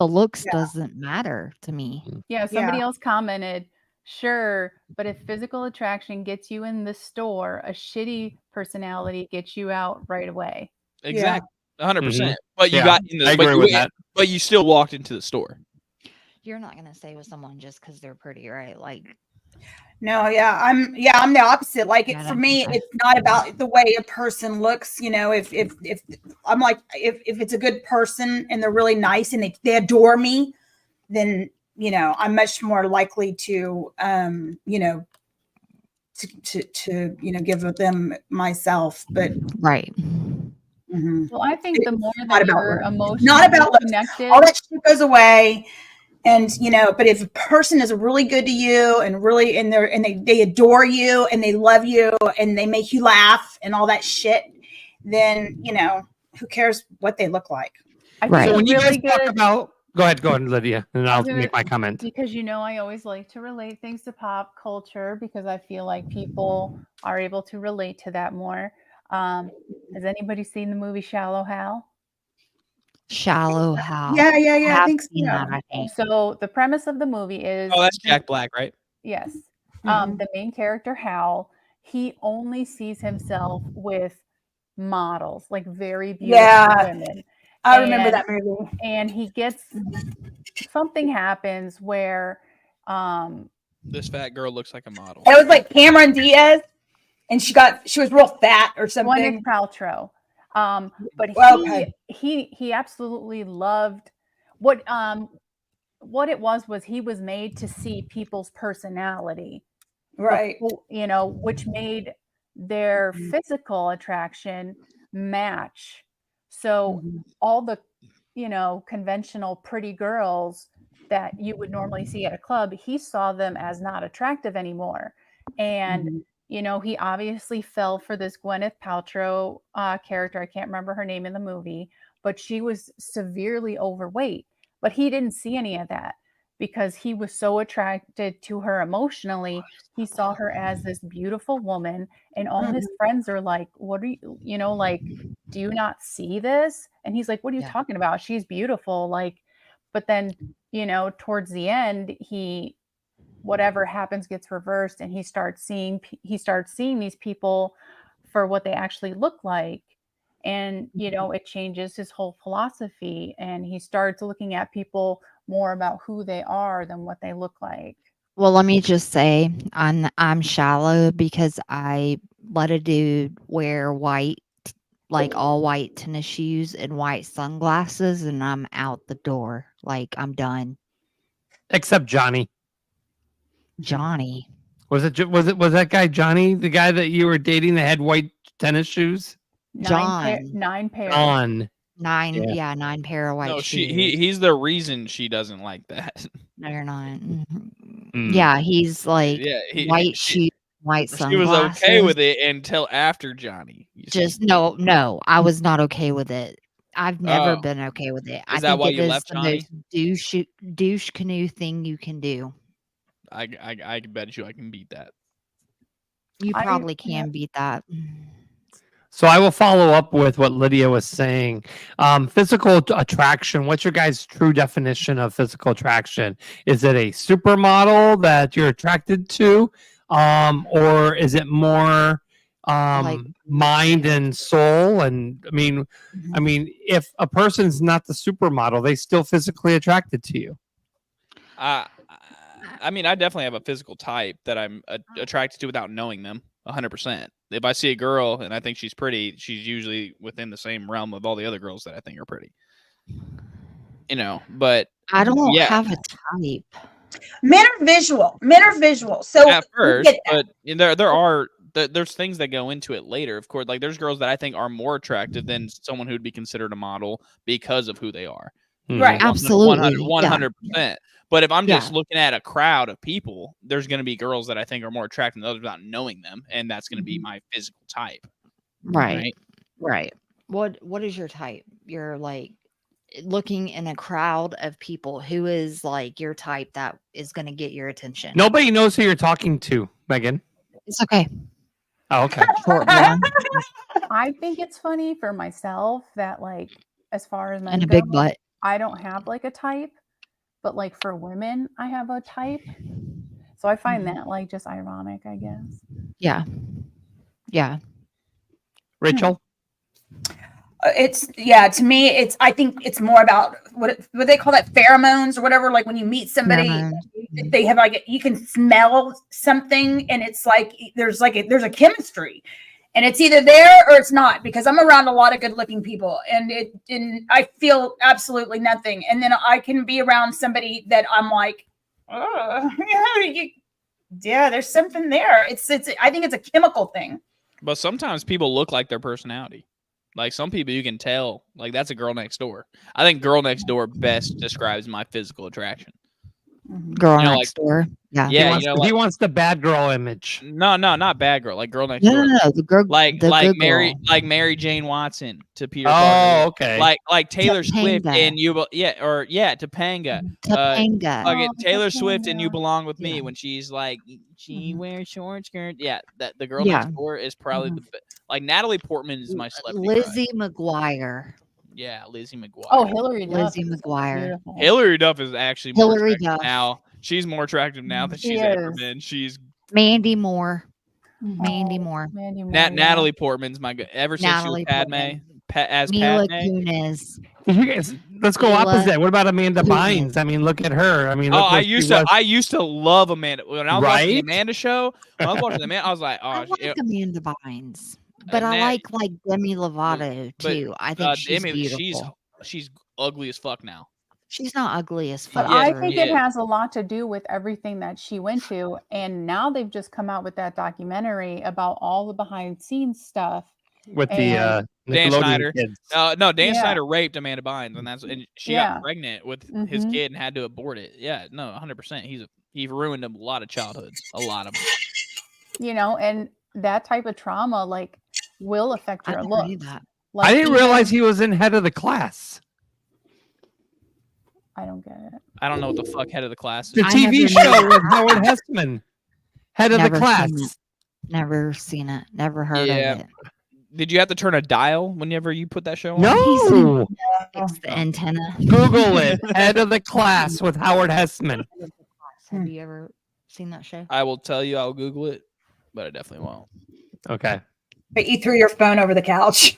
looks doesn't matter to me. Yeah, somebody else commented, sure, but if physical attraction gets you in the store, a shitty personality gets you out right away. Exactly, 100%. Mhm. But you Yeah, got in the, I but agree you, with that. But you still walked into the store. You're not gonna stay with someone just because they're pretty, right? Like, No, I'm the opposite. Like Yeah, for me, it's not about the way a person looks. You know, if I'm like if it's a good person and they're really nice and they adore me, then I'm much more likely to to give them myself. But right. Well, I think the more not that about you're looks. emotionally Not about looks. connected, All that shit goes away. And but if a person is really good to you and really they adore you and they love you and they make you laugh and all that shit, then who cares what they look like? I think Right. So a when you really guys talk good about, go ahead, Lydia, and I'll gonna- make my comment. because I always like to relate things to pop culture because I feel like people are able to relate to that more. Has anybody seen the movie Shallow Hal? Shallow Hal. Yeah. I have think so. seen that, I think. So the premise of the movie is Oh, that's Jack Black, right? yes. Mhm. The main character, Hal, he only sees himself with models, like very beautiful women. I remember that movie. And he gets something happens where This fat girl looks like a model. It was like Cameron Diaz, and she was real fat or something. Gwyneth Paltrow. But Okay. he absolutely loved what it was he was made to see people's personality, Right. which made their physical attraction match. So all the conventional pretty girls that you would normally see at a club, he saw them as not attractive anymore. And he obviously fell for this Gwyneth Paltrow character. I can't remember her name in the movie, but she was severely overweight. But he didn't see any of that because he was so attracted to her emotionally. He saw her as this beautiful woman, and all his friends are like, what are you, like, do you not see this? And he's like, what are you talking about? She's beautiful. Like, but then, towards the end, whatever happens gets reversed, and he starts seeing these people for what they actually look like. And, it changes his whole philosophy, and he starts looking at people more about who they are than what they look like. Well, let me just say I'm shallow because I let a dude wear white, like all white tennis shoes and white sunglasses, and I'm out the door. Like, I'm done. Except Johnny. Johnny. Was that guy Johnny, the guy that you were dating that had white tennis shoes? Nine pair. On. 9 pair of white No, shoes. he's the reason she doesn't like that. No, you're not. Mm. Yeah, he's like white shoes, white She sunglasses. was okay with it until after Johnny. No, I was not okay with it. I've never Oh. been okay with it. Is that why you left the Johnny? most douche canoe thing you can do. I bet you I can beat that. You probably can beat that. So I will follow up with what Lydia was saying. Physical attraction. What's your guys' true definition of physical attraction? Is it a supermodel that you're attracted to, or is it more mind and soul? And I mean, if a person's not the supermodel, they still physically attracted to you. I mean, I definitely have a physical type that I'm attracted to without knowing them 100%. If I see a girl and I think she's pretty, she's usually within the same realm of all the other girls that I think are pretty. You know, but I don't have a type. Men are visual. So at first, but there's things that go into it later. Of course, like there's girls that I think are more attractive than someone who'd be considered a model because of who they are. Right. Absolutely. 100%. But if I'm just looking at a crowd of people, there's going to be girls that I think are more attractive than others without knowing them, and that's going to be my physical type. Right. What is your type? You're like looking in a crowd of people. Who is like your type that is going to get your attention? Nobody knows who you're talking to, Megan. It's okay. Oh, okay. I think it's funny for myself that, like, as far as men and a go, big butt. I don't have like a type, but like for women, I have a type. So I find that like just ironic, I guess. Yeah. Rachel? To me, I think it's more about what they call that, pheromones or whatever. Like when you meet somebody, they have like, you can smell something and it's like, there's a chemistry. And it's either there or it's not, because I'm around a lot of good looking people and I feel absolutely nothing. And then I can be around somebody that I'm like, there's something there. I think it's a chemical thing. But sometimes people look like their personality. Like some people you can tell, like that's a girl next door. I think girl next door best describes my physical attraction. Girl next door. Yeah. He wants the bad girl image. No, not bad girl. Like girl next door. No, the girl. Like Mary, girl. like Mary Jane Watson to Peter Parker. Oh, okay. Like Taylor Swift and Topanga. Topanga. Topanga. Taylor Swift and You Belong With Me when she's like she wears short skirt. Yeah, that the girl next door is probably the best. Like Natalie Portman is my celebrity. Lizzie McGuire. Yeah, Lizzie McGuire. Oh, Hilary Duff. Lizzie McGuire. Hilary Duff is actually more Hilary attractive Duff. now. She's more attractive now than she's ever been. She's Mandy Moore. Natalie Portman's my good. Ever since she was Padme, Mila Padme. Kunis. You guys, let's go opposite. What about Amanda Bynes? I mean, look at her. I mean, I used to love Amanda when I was watching the Amanda show. When I was watching Amanda, I was like, I like Amanda Bynes, but I like Demi Lovato too. I think she's beautiful. She's ugly as fuck now. She's not ugly as fuck. But I think it has a lot to do with everything that she went to, and now they've just come out with that documentary about all the behind scenes stuff with the Dan Snyder. Kids. Dan Snyder raped Amanda Bynes, and she got pregnant with his kid and had to abort it. Yeah, no, 100%. He ruined a lot of childhoods, a lot of them. You know, and that type of trauma like will affect your look. Like, I didn't realize he was in Head of the Class. I don't get it. I don't know what the fuck Head of the Class is. The TV show with Howard Hessman. Head of the Class. Never seen it. Never heard of it. Did you have to turn a dial whenever you put that show on? No. It's the antenna. Google it. Head of the Class with Howard Hessman. Have you ever seen that show? I will tell you. I'll Google it, but I definitely won't. Okay. But you threw your phone over the couch.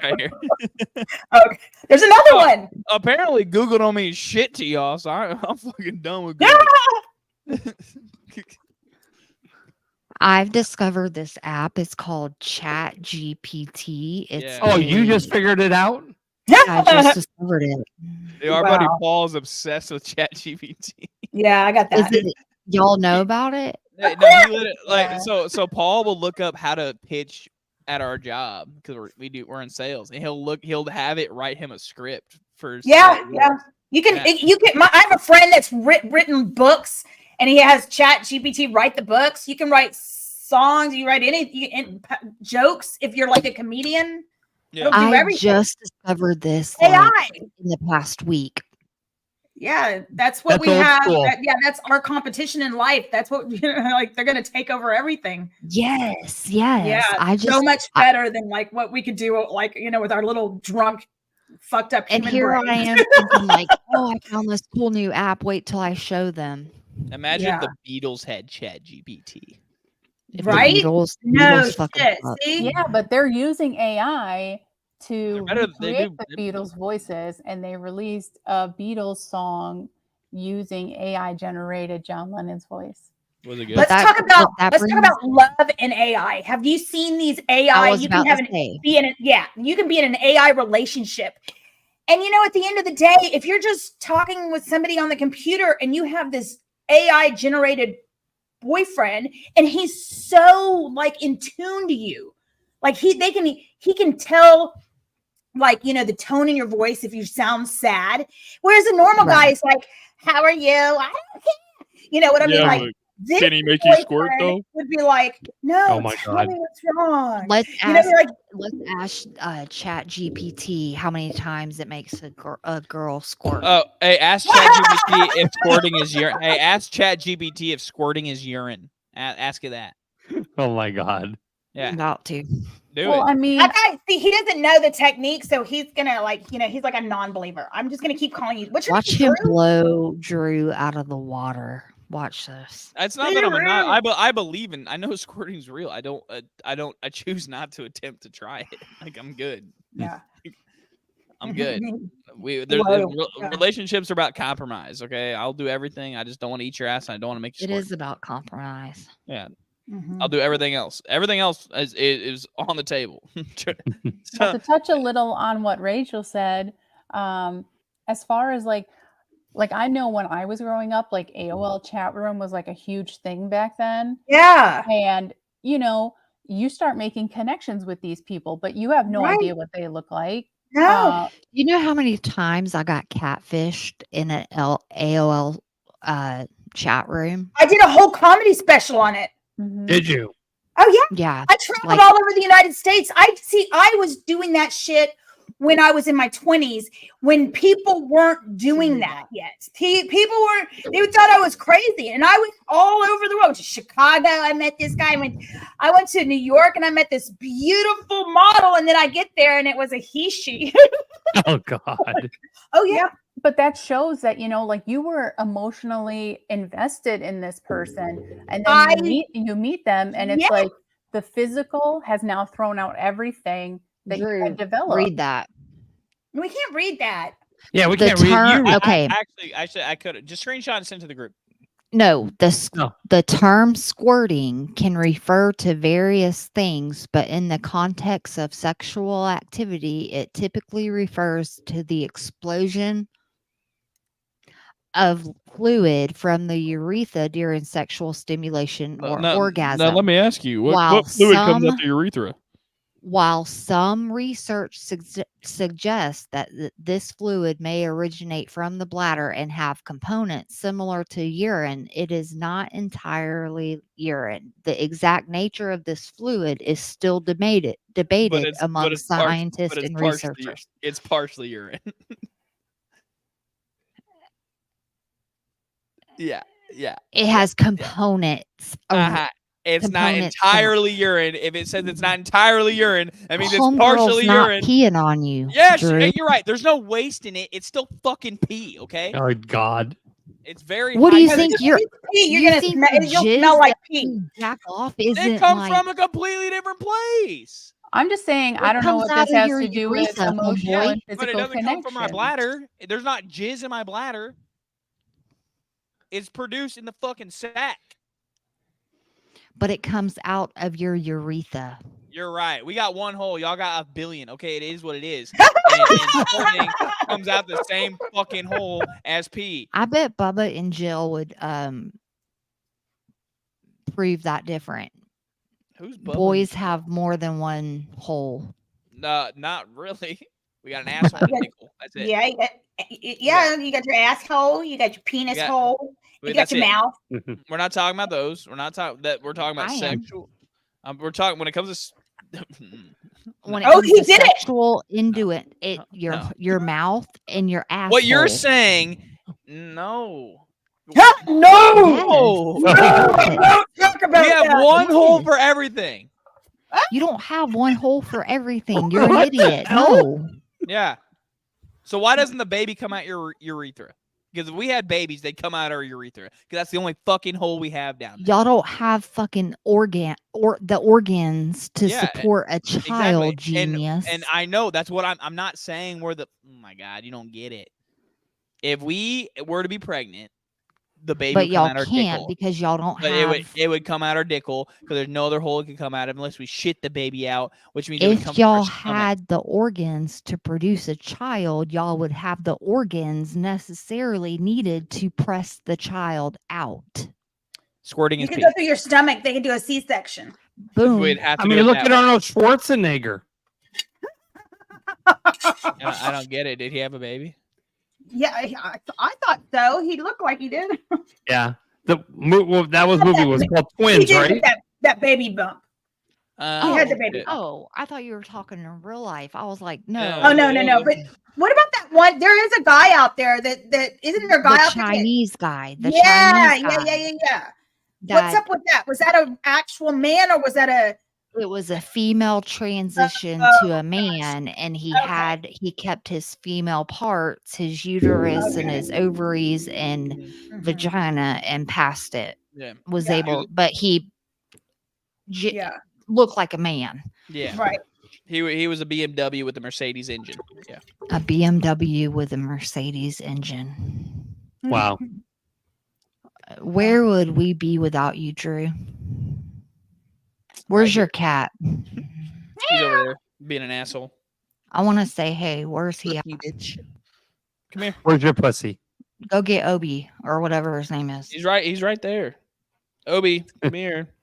Right here. Okay. There's another one. Apparently, Google don't mean shit to y'all, so I'm fucking done with Google. I've discovered this app. It's called Chat GPT. It's Yeah. Oh, you just figured it out? I just discovered it. Yeah, our buddy Wow. Paul is obsessed with ChatGPT. Yeah, I got Is that. it y'all know about it? No, Of he course. lit- like so Paul will look up how to pitch at our job because we're in sales, and he'll have it write him a script for Yeah, sales. yeah. You can Yeah. you can. I have a friend that's written books, and he has Chat GPT write the books. You can write songs. You write jokes if you're like a comedian. Yeah. It'll do I everything. just discovered this AI. in the past week. Yeah, that's what That's we old have. school. Yeah, that's our competition in life. That's what like they're gonna take over everything. Yes, Yeah, yes. I so just much better than like what we could do, like with our little drunk, fucked up and human here I brains. am thinking like, oh, I found this cool new app. Wait till I show them. Imagine Yeah. if the Beatles had ChatGPT. If Right? The Beatles, No fucking shit. suck. See? Yeah, but they're using AI to They're better- they recreate do- the Beatles' voices, and they released a Beatles song using AI generated John Lennon's voice. Was it good? Let's that- talk about that let's talk brings- about love and AI. Have you seen these AI? I was You about can have to say. you can be in an AI relationship. And at the end of the day, if you're just talking with somebody on the computer and you have this AI generated boyfriend and he's so like in tune to you, like he can tell like the tone in your voice if you sound sad, whereas a normal guy Right. is like, how are you? I don't care. You know what I mean? Like, this can he make you squirt, boyfriend though? would be like, no, Oh my tell God. me what's wrong. Let's You know, ask. like, Let's ask Chat GPT how many times it makes a girl squirt. Oh, hey, ask ChatGPT if squirting is urine. Hey, ask ChatGPT if squirting is urine. Ask it that. Oh my God. Yeah, About to. do Well, it. I mean, that guy, see, he doesn't know the technique, so he's gonna like, he's like a non-believer. I'm just gonna keep calling you. What's your Watch name, him Drew? blow Drew out of the water. Watch this. It's not that I'm a not. I believe in. I know squirting's real. I don't. I choose not to attempt to try it. Like I'm good. Yeah. I'm good. Relationships are about compromise. Okay, I'll do everything. I just don't want to eat your ass, and I don't want to make you It squirt. is about compromise. Yeah, Mhm. I'll do everything else. Everything else is on the table. Well, to touch a little on what Rachel said, as far as like I know when I was growing up, like AOL chat room was like a huge thing back then. Yeah. And you start making connections with these people, but you have no Right. idea what they look like. No. You know how many times I got catfished in an AOL chat room? I did a whole comedy special on it. Mhm. Did you? Oh yeah. Yeah. I traveled Like- all over the United States. I was doing that shit when I was in my 20s, when people weren't doing that yet. People weren't, they thought I was crazy. And I went all over the world. To Chicago, I met this guy. I went to New York and I met this beautiful model. And then I get there and it was a he-she. Oh God. Oh yeah. But that shows that like you were emotionally invested in this person, and then you meet them, and it's Yeah. like the physical has now thrown out everything that you Drew, had developed. read that. We can't read that. Yeah, we The can't read term- you. okay. Actually, I could just screenshot and send to the group. No, No. the term squirting can refer to various things, but in the context of sexual activity, it typically refers to the explosion of fluid from the urethra during sexual stimulation or orgasm. Now let me ask you, While what fluid comes some- out the urethra? While some research suggests that this fluid may originate from the bladder and have components similar to urine, it is not entirely urine. The exact nature of this fluid is still debated among scientists and researchers. It's partially urine. Yeah. It has components. It's not components entirely urine. If it says it's not entirely urine, that means it's Homegirl's partially not urine. peeing on you. Yeah, Drew. you're right. There's no waste in it. It's still fucking pee. Okay. Oh God. It's very. What do you high- think You're gonna think smell, the you'll jizz smell like that pee. you jack off They isn't come like from a completely different place. I'm just saying, What I don't know comes what out this of has your to do with urethra, emotional homeboy? and But it physical doesn't connection. come from my bladder. There's not jizz in my bladder. It's produced in the fucking sack. but it comes out of your urethra. You're right. We got one hole. Y'all got a billion. Okay, it is what it is. And squirting comes out the same fucking hole as pee. I bet Bubba and Jill would prove that different. Who's Bubba? Boys have more than one hole. Not really. We got an asshole and a nickel. That's it. Yeah, you got your asshole, you got your penis hole, you got your mouth. We're not talking about those. We're not talking that. We're talking about sexual. We're talking when it comes to. When it comes to sexual induit, your mouth and your asshole. What you're saying? No. No. We have one hole for everything. You don't have one hole for everything. You're an idiot. No. Yeah. So why doesn't the baby come out your urethra? Because if we had babies, they'd come out our urethra. Because that's the only fucking hole we have down there. Y'all don't have fucking the organs to support a child, exactly. genius. And I know that's what I'm not saying we're the. Oh my God, you don't get it. If we were to be pregnant, the baby but would come y'all out our can't dickle. because y'all don't But have. it would come out our dickle because there's no other hole it could come out of unless we shit the baby out, which means If y'all had the organs to produce a child, y'all would have the organs necessarily needed to press the child out. Squirting You is could pee. go through your stomach. They could do a C-section. Boom. We'd have to I mean, look at Arnold Schwarzenegger. I don't get it. Did he have a baby? Yeah, I thought so. He looked like he did. Yeah. That movie was called Twins, he did right? That baby bump. He had the baby. Oh, I thought you were talking in real life. I was like, no. Oh no. But what about that one? There is a guy out there that isn't there a guy out there? Chinese guy. The Chinese guy. Yeah. What's up with that? Was that an actual man or was that a? It was a female transition to a man, and he kept his female parts, his uterus and his ovaries and vagina, and passed it. Yeah. But he looked like a man. Yeah. Right. He was a BMW with a Mercedes engine. Yeah. A BMW with a Mercedes engine. Wow. Where would we be without you, Drew? Where's your cat? He's over there being an asshole. I want to say, hey, where's he at? Come here. Where's your pussy? Go get Obi or whatever his name is. He's right there. Obi, come here.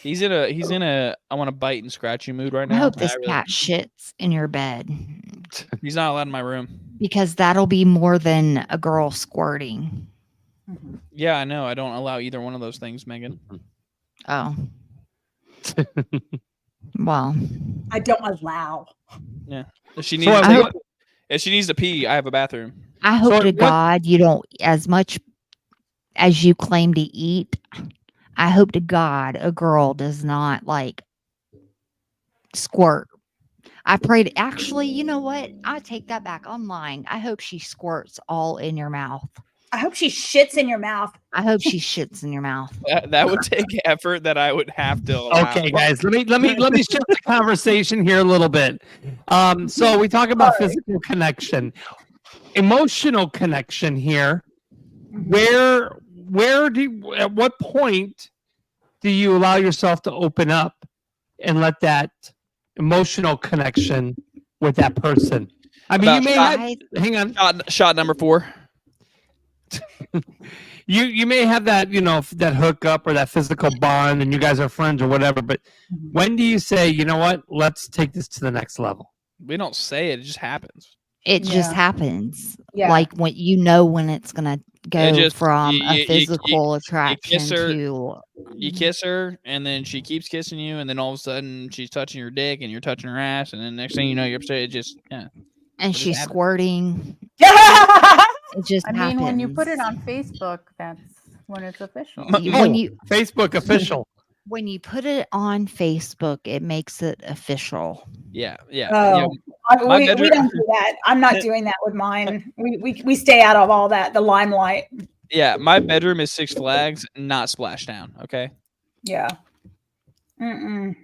He's in a I want to bite and scratch you mood right now. I hope this cat shits in your bed. He's not allowed in my room. Because that'll be more than a girl squirting. Yeah, I know. I don't allow either one of those things, Megan. Oh. Well. I don't allow. Yeah. If she needs to pee, I have a bathroom. I hope to God you don't, as much as you claim to eat, I hope to God a girl does not squirt. I prayed. Actually, you know what? I take that back. I'm lying. I hope she squirts all in your mouth. I hope she shits in your mouth. I hope she shits in your mouth. That would take effort that I would have to allow. Okay, guys, let me shift the conversation here a little bit. So we talk about physical connection, emotional connection here. At what point do you allow yourself to open up and let that emotional connection with that person? I mean, hang on. Shot number 4. You may have that, that hookup or that physical bond and you guys are friends or whatever, but when do you say, you know what, let's take this to the next level? We don't say it just happens. It just happens. Yeah. Like when it's gonna go from a physical attraction to you kiss her and then she keeps kissing you and then all of a sudden she's touching your dick and you're touching her ass and then next thing you know you're upset. It just and she's squirting. It just happens. When you put it on Facebook, that's when it's official. Facebook official. When you put it on Facebook, it makes it official. Yeah. Oh, we don't do that. I'm not doing that with mine. We stay out of all that, the limelight. Yeah, my bedroom is Six Flags, not Splashdown. Okay. Yeah. Mm-mm.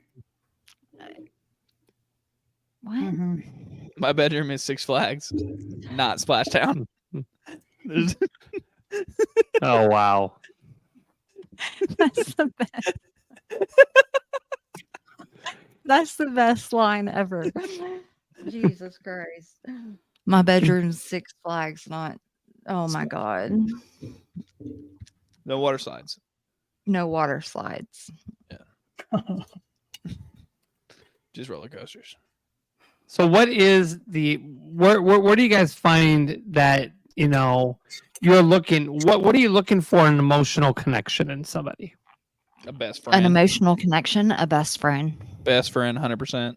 What? Mm-hmm. My bedroom is Six Flags, not Splashdown. Oh wow. That's the best. That's the best line ever. Jesus Christ. My bedroom's Six Flags, not. Oh my God. No water slides. No water slides. Just roller coasters. So what is the where do you guys find that, you know, you're looking what are you looking for in an emotional connection in somebody? A best friend. An emotional connection, a best friend. Best friend, 100%.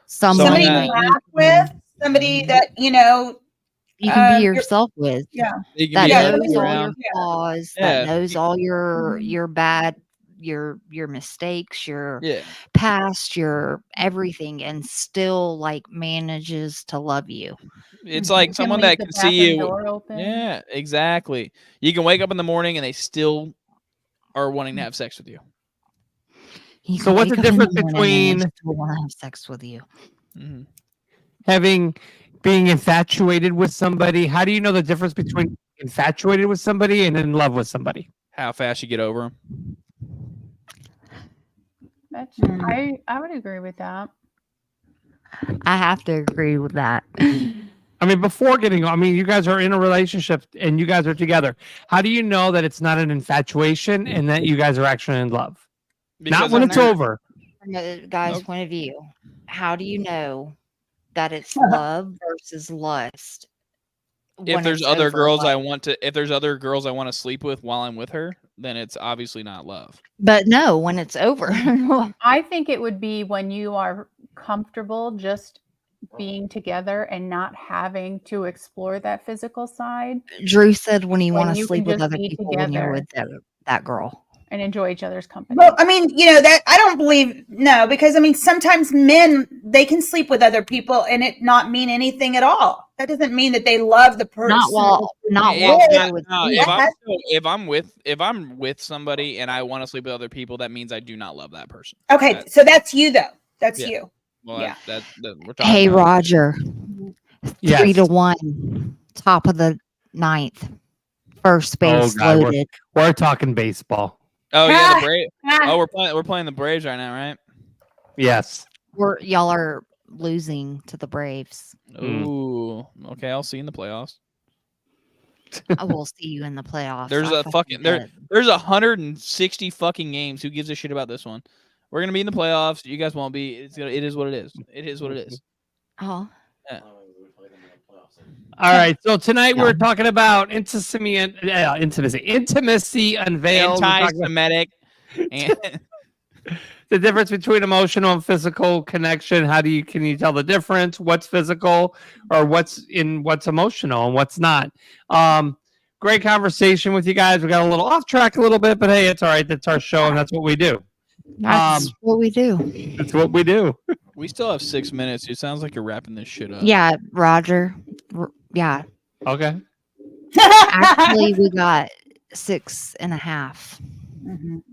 Someone Somebody that- to that laugh with, somebody that, you know, you can be you're- yourself with. yeah. You can That be Yeah, knows happy all around. your flaws, Yeah. that knows all Mhm. your bad, your mistakes, your Yeah. past, your everything, and still like manages to love you. It's Mhm. like You someone leave that the can bathroom see you. door open. Yeah, exactly. You can wake up in the morning and they still are wanting to have sex with you. You So can what's wake the up in difference morning and they between still want to have sex with you? Mhm. being infatuated with somebody? How do you know the difference between infatuated with somebody and in love with somebody? How fast you get over them. That's, Mm. I would agree with that. I have to agree with that. I mean, before getting, I mean, you guys are in a relationship and you guys are together. How do you know that it's not an infatuation and that you guys are actually in love? Not when I'm it's very- over. From a guy's Okay. point of view, how do you know that it's love versus lust? If when there's it's other over? girls Like, if there's other girls I want to sleep with while I'm with her, then it's obviously not love. but no, when it's over. I think it would be when you are comfortable just being together and not having to explore that physical side Drew said when you When want to you sleep can with just other be people when you're together. with that girl. and enjoy each other's company. Well, I mean, you know, that I don't believe, no, because I mean, sometimes men, they can sleep with other people and it not mean anything at all. That doesn't mean that they love the person. Not while It's they're not- with no, you. if I'm with somebody and I want to sleep with other people, that means I do not love that person. Okay, so that's you though. That's Yeah. you. Well, Yeah. that we're talking Hey about. Roger, Yes. 3-1, top of the ninth, first base God, loaded. We're talking baseball. Oh yeah, Ah, the Braves. ah. Oh, we're playing the Braves right now, right? Yes. Y'all are losing to the Braves. Ooh, okay. I'll see you in the playoffs. I will see you in the playoffs. There's I a fucking bet. there's 160 fucking games. Who gives a shit about this one? We're gonna be in the playoffs. You guys won't be. It is what it is. It is what it is. Oh, All right. So tonight Yeah. we're talking about intimacy, unveiled. We're talking about Anti-Semitic. And the difference between emotional and physical connection. Can you tell the difference? What's physical or what's emotional and what's not? Great conversation with you guys. We got a little off track a little bit, but hey, it's all right. That's our show and that's what we do. that's what we do. That's what we do. we still have 6 minutes. It sounds like you're wrapping this shit up. Yeah, Roger. Yeah, Okay. actually, we got 6.5. Mhm.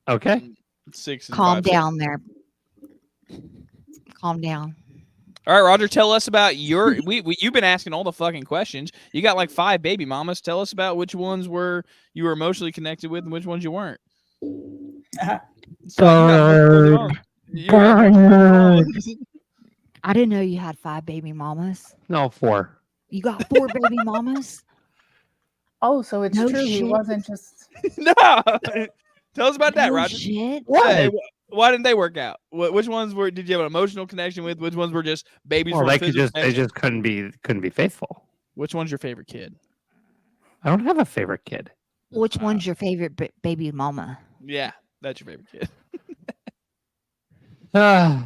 Okay. 6 and Calm 5 down there. Calm down. All right, Roger, tell us about your. You've been asking all the fucking questions. You got like 5 baby mamas. Tell us about which ones you were emotionally connected with and which ones you weren't. So you got multiple mamas. I didn't know you had 5 baby mamas. No, 4. You got 4 baby mamas? Oh, so it's No true. He shit. wasn't just. No, tell us about that, No Roger. shit. Hey, why didn't they work out? Which ones did you have an emotional connection with? Which ones were just babies? Well, from they physical they connection? just couldn't be faithful. Which one's your favorite kid? I don't have a favorite kid. Which one's your favorite baby mama? Yeah, that's your favorite kid. No.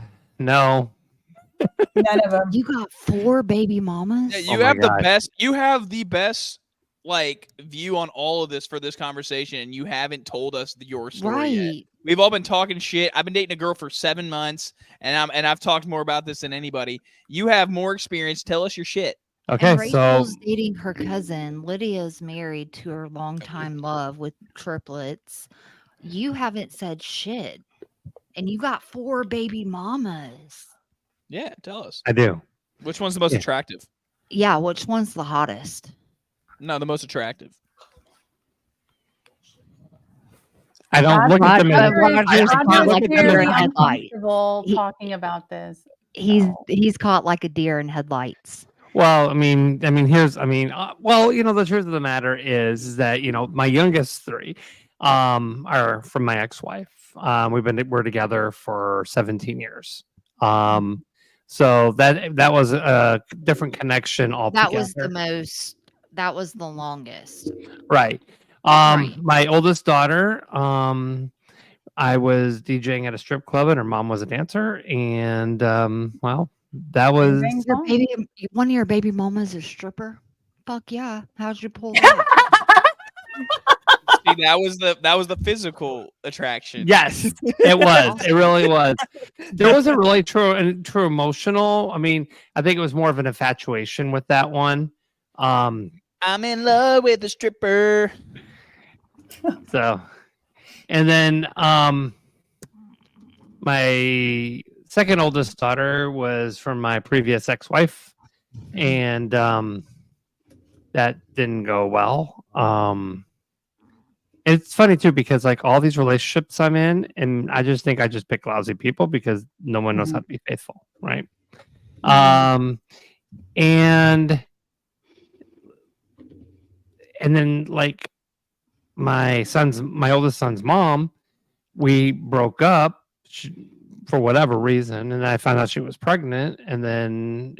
None of them. You got 4 baby mamas? Yeah, Oh you my have the God. best. You have the best like view on all of this for this conversation, and you haven't told us your story yet. Right. We've all been talking shit. I've been dating a girl for 7 months, and I've talked more about this than anybody. You have more experience. Tell us your shit. Okay, And so Rachel's dating her cousin. Lydia's married to her longtime love with triplets. You haven't said shit. And you got 4 baby mamas. Yeah, tell us. I do. Which one's the most Yeah. attractive? Yeah, which one's the hottest? No, the most attractive. I don't look at them as Roger's I caught look like at a them deer as in headlights. uncomfortable He- talking about this. He's caught like a deer in headlights. well, well, the truth of the matter is that my youngest three, are from my ex-wife. We're together for 17 years. So that was a different connection That was altogether. that was the longest. Right. Right. My oldest daughter, I was DJing at a strip club, and her mom was a dancer, and well, that was Everything's Your fine. baby, one of your baby mamas a stripper? Fuck yeah. How'd you pull that? See, that was the physical attraction. yes, it was. It really was. There wasn't really true emotional. I mean, I think it was more of an infatuation with that one. I'm in love with a stripper. So, and then my second oldest daughter was from my previous ex-wife, and that didn't go well. It's funny too because like all these relationships I'm in, and I just think I just pick lousy people because no one knows how to be faithful, right? And then like my oldest son's mom, we broke up for whatever reason, and I found out she was pregnant, and then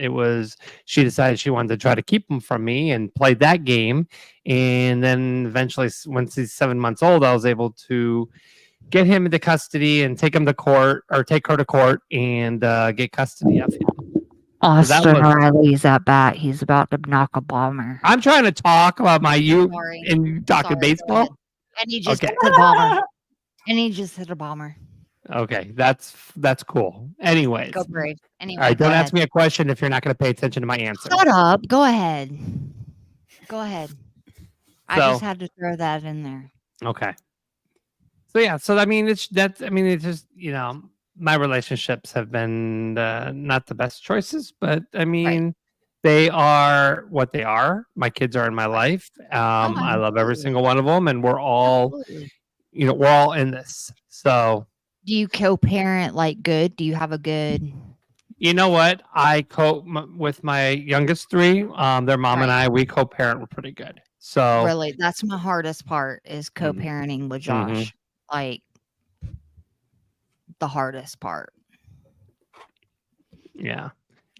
she decided she wanted to try to keep him from me and played that game, and then eventually once he's 7 months old, I was able to get him into custody and take her to court and get custody of him. Austin Riley's at bat. He's about to knock a bomber. I'm trying to talk about my youth Sorry. and talking Sorry, baseball. go ahead. And he just Okay. hit a bomber. And he just hit a bomber. Okay, that's cool. Anyways, Go Brave. Anyway, all right, don't go ask ahead. me a question if you're not going to pay attention to my answer. Shut up. Go ahead. Go ahead. I So- just had to throw that in there. Okay. So yeah, so I mean, it's just my relationships have been not the best choices, but I mean, they are what they are. My kids are in my life. I love every single one of them, and we're all, Absolutely. we're all in this. So Do you co-parent like good? Do you have a good? you know what? I with my youngest three. Their mom and I, we co-parent. We're pretty good. So Really, that's my hardest part is co-parenting with Josh. Like the hardest part. yeah.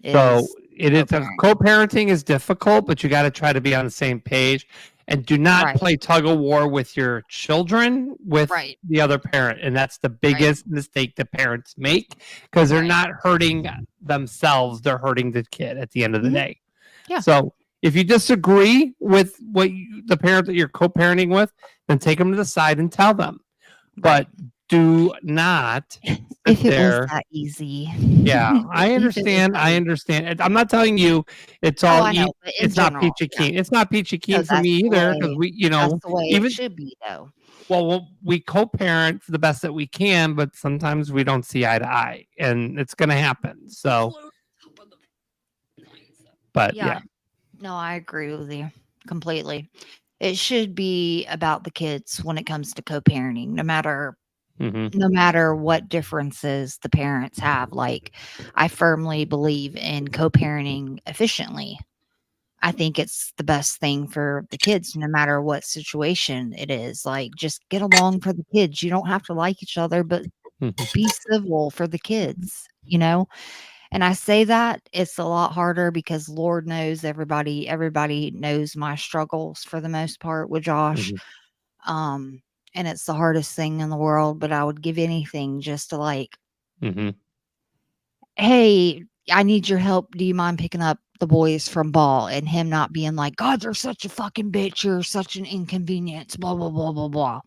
Is So it is co-parenting. co-parenting is difficult, but you got to try to be on the same page, and do not play tug of war with your children with the other parent. And that's the biggest mistake that parents make because they're not hurting themselves; they're hurting the kid at the end of the day. Yeah. So if you disagree with the parent that you're co-parenting with, then take them to the side and tell them. But do not if it there. was that easy. Yeah, I understand. I understand. I'm not telling you it's all. I know, but in it's not general, peachy keen. It's not peachy keen No, for me that's the either because way- that's the way even it should be though. well, we co-parent for the best that we can, but sometimes we don't see eye to eye, and it's going to happen. So, but yeah. No, I agree with you completely. It should be about the kids when it comes to co-parenting, no matter what differences the parents have. Like, I firmly believe in co-parenting efficiently. I think it's the best thing for the kids, no matter what situation it is. Like, just get along for the kids. You don't have to like each other, but be civil for the kids, And I say that it's a lot harder because Lord knows everybody knows my struggles for the most part with Josh. And it's the hardest thing in the world, but I would give anything just to like, hey, I need your help. Do you mind picking up the boys from ball? And him not being like, God, you're such a fucking bitch. You're such an inconvenience, blah, blah, blah, blah, blah.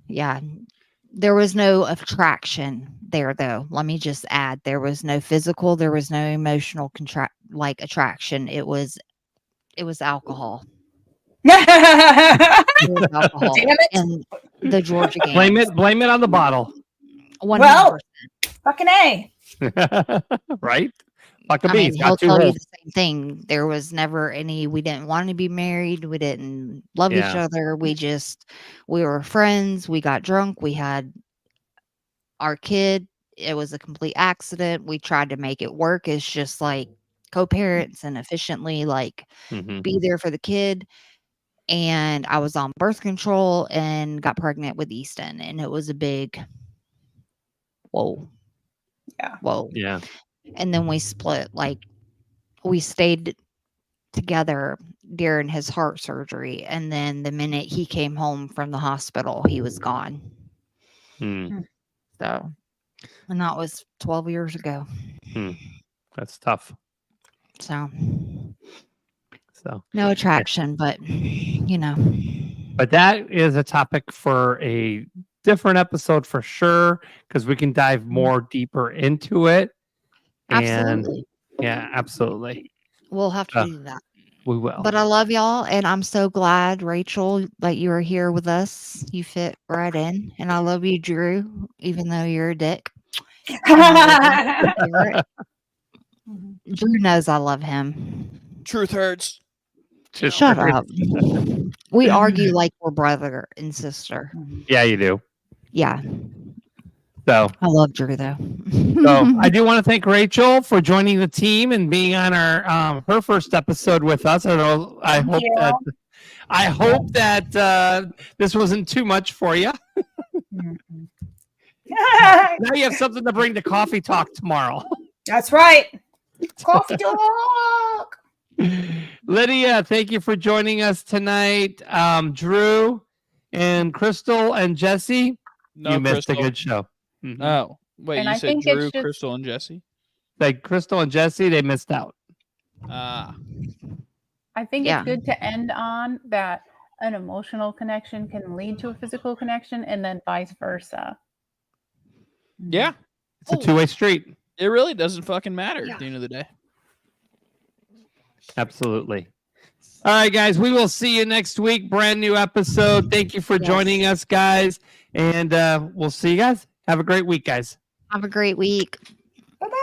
Yeah. There was no attraction there, though. Let me just add, there was no physical, there was no emotional attraction. It was alcohol. It was alcohol. Damn it. And the Georgia game. Blame it on the bottle. 100%. Well, fucking A. Right? Like a I bee. mean, he'll tell you the same thing. There was never any, we didn't want to be married. We didn't love each Yeah. other. We were friends. We got drunk. We had our kid. It was a complete accident. We tried to make it work as just like co-parents and efficiently like be there for the kid. And I was on birth control and got pregnant with Easton. And it was a big, whoa. Yeah. Whoa. Yeah. And then we split. Like we stayed together during his heart surgery. And then the minute he came home from the hospital, he was gone. So, and that was 12 years ago. That's tough. So no attraction, but But that is a topic for a different episode for sure, because we can dive more deeper into it. Absolutely. And yeah, absolutely. We'll have to do that. We will. But I love y'all, and I'm so glad, Rachel, that you are here with us. You fit right in. And I love you, Drew, even though you're a dick. Drew knows I love him. Truth hurts. Shut up. We argue like we're brother and sister. Yeah, you do. Yeah. So I love Drew though. So I do want to thank Rachel for joining the team and being on our her first episode with us. I hope that this wasn't too much for you. Now you have something to bring to coffee talk tomorrow. That's right. Coffee talk. Lydia, thank you for joining us tonight. Drew and Crystal and Jesse, you missed a good show. Oh, wait, And you I said think Drew, it's just- Crystal, and Jesse? Like Crystal and Jesse, they missed out. I think Yeah. it's good to end on that an emotional connection can lead to a physical connection and then vice versa. Yeah. It's a two-way street. It really doesn't fucking matter at the end of the day. Absolutely. All right, guys, we will see you next week. Brand new episode. Thank you for joining us, guys. And we'll see you guys. Have a great week, guys. Have a great week.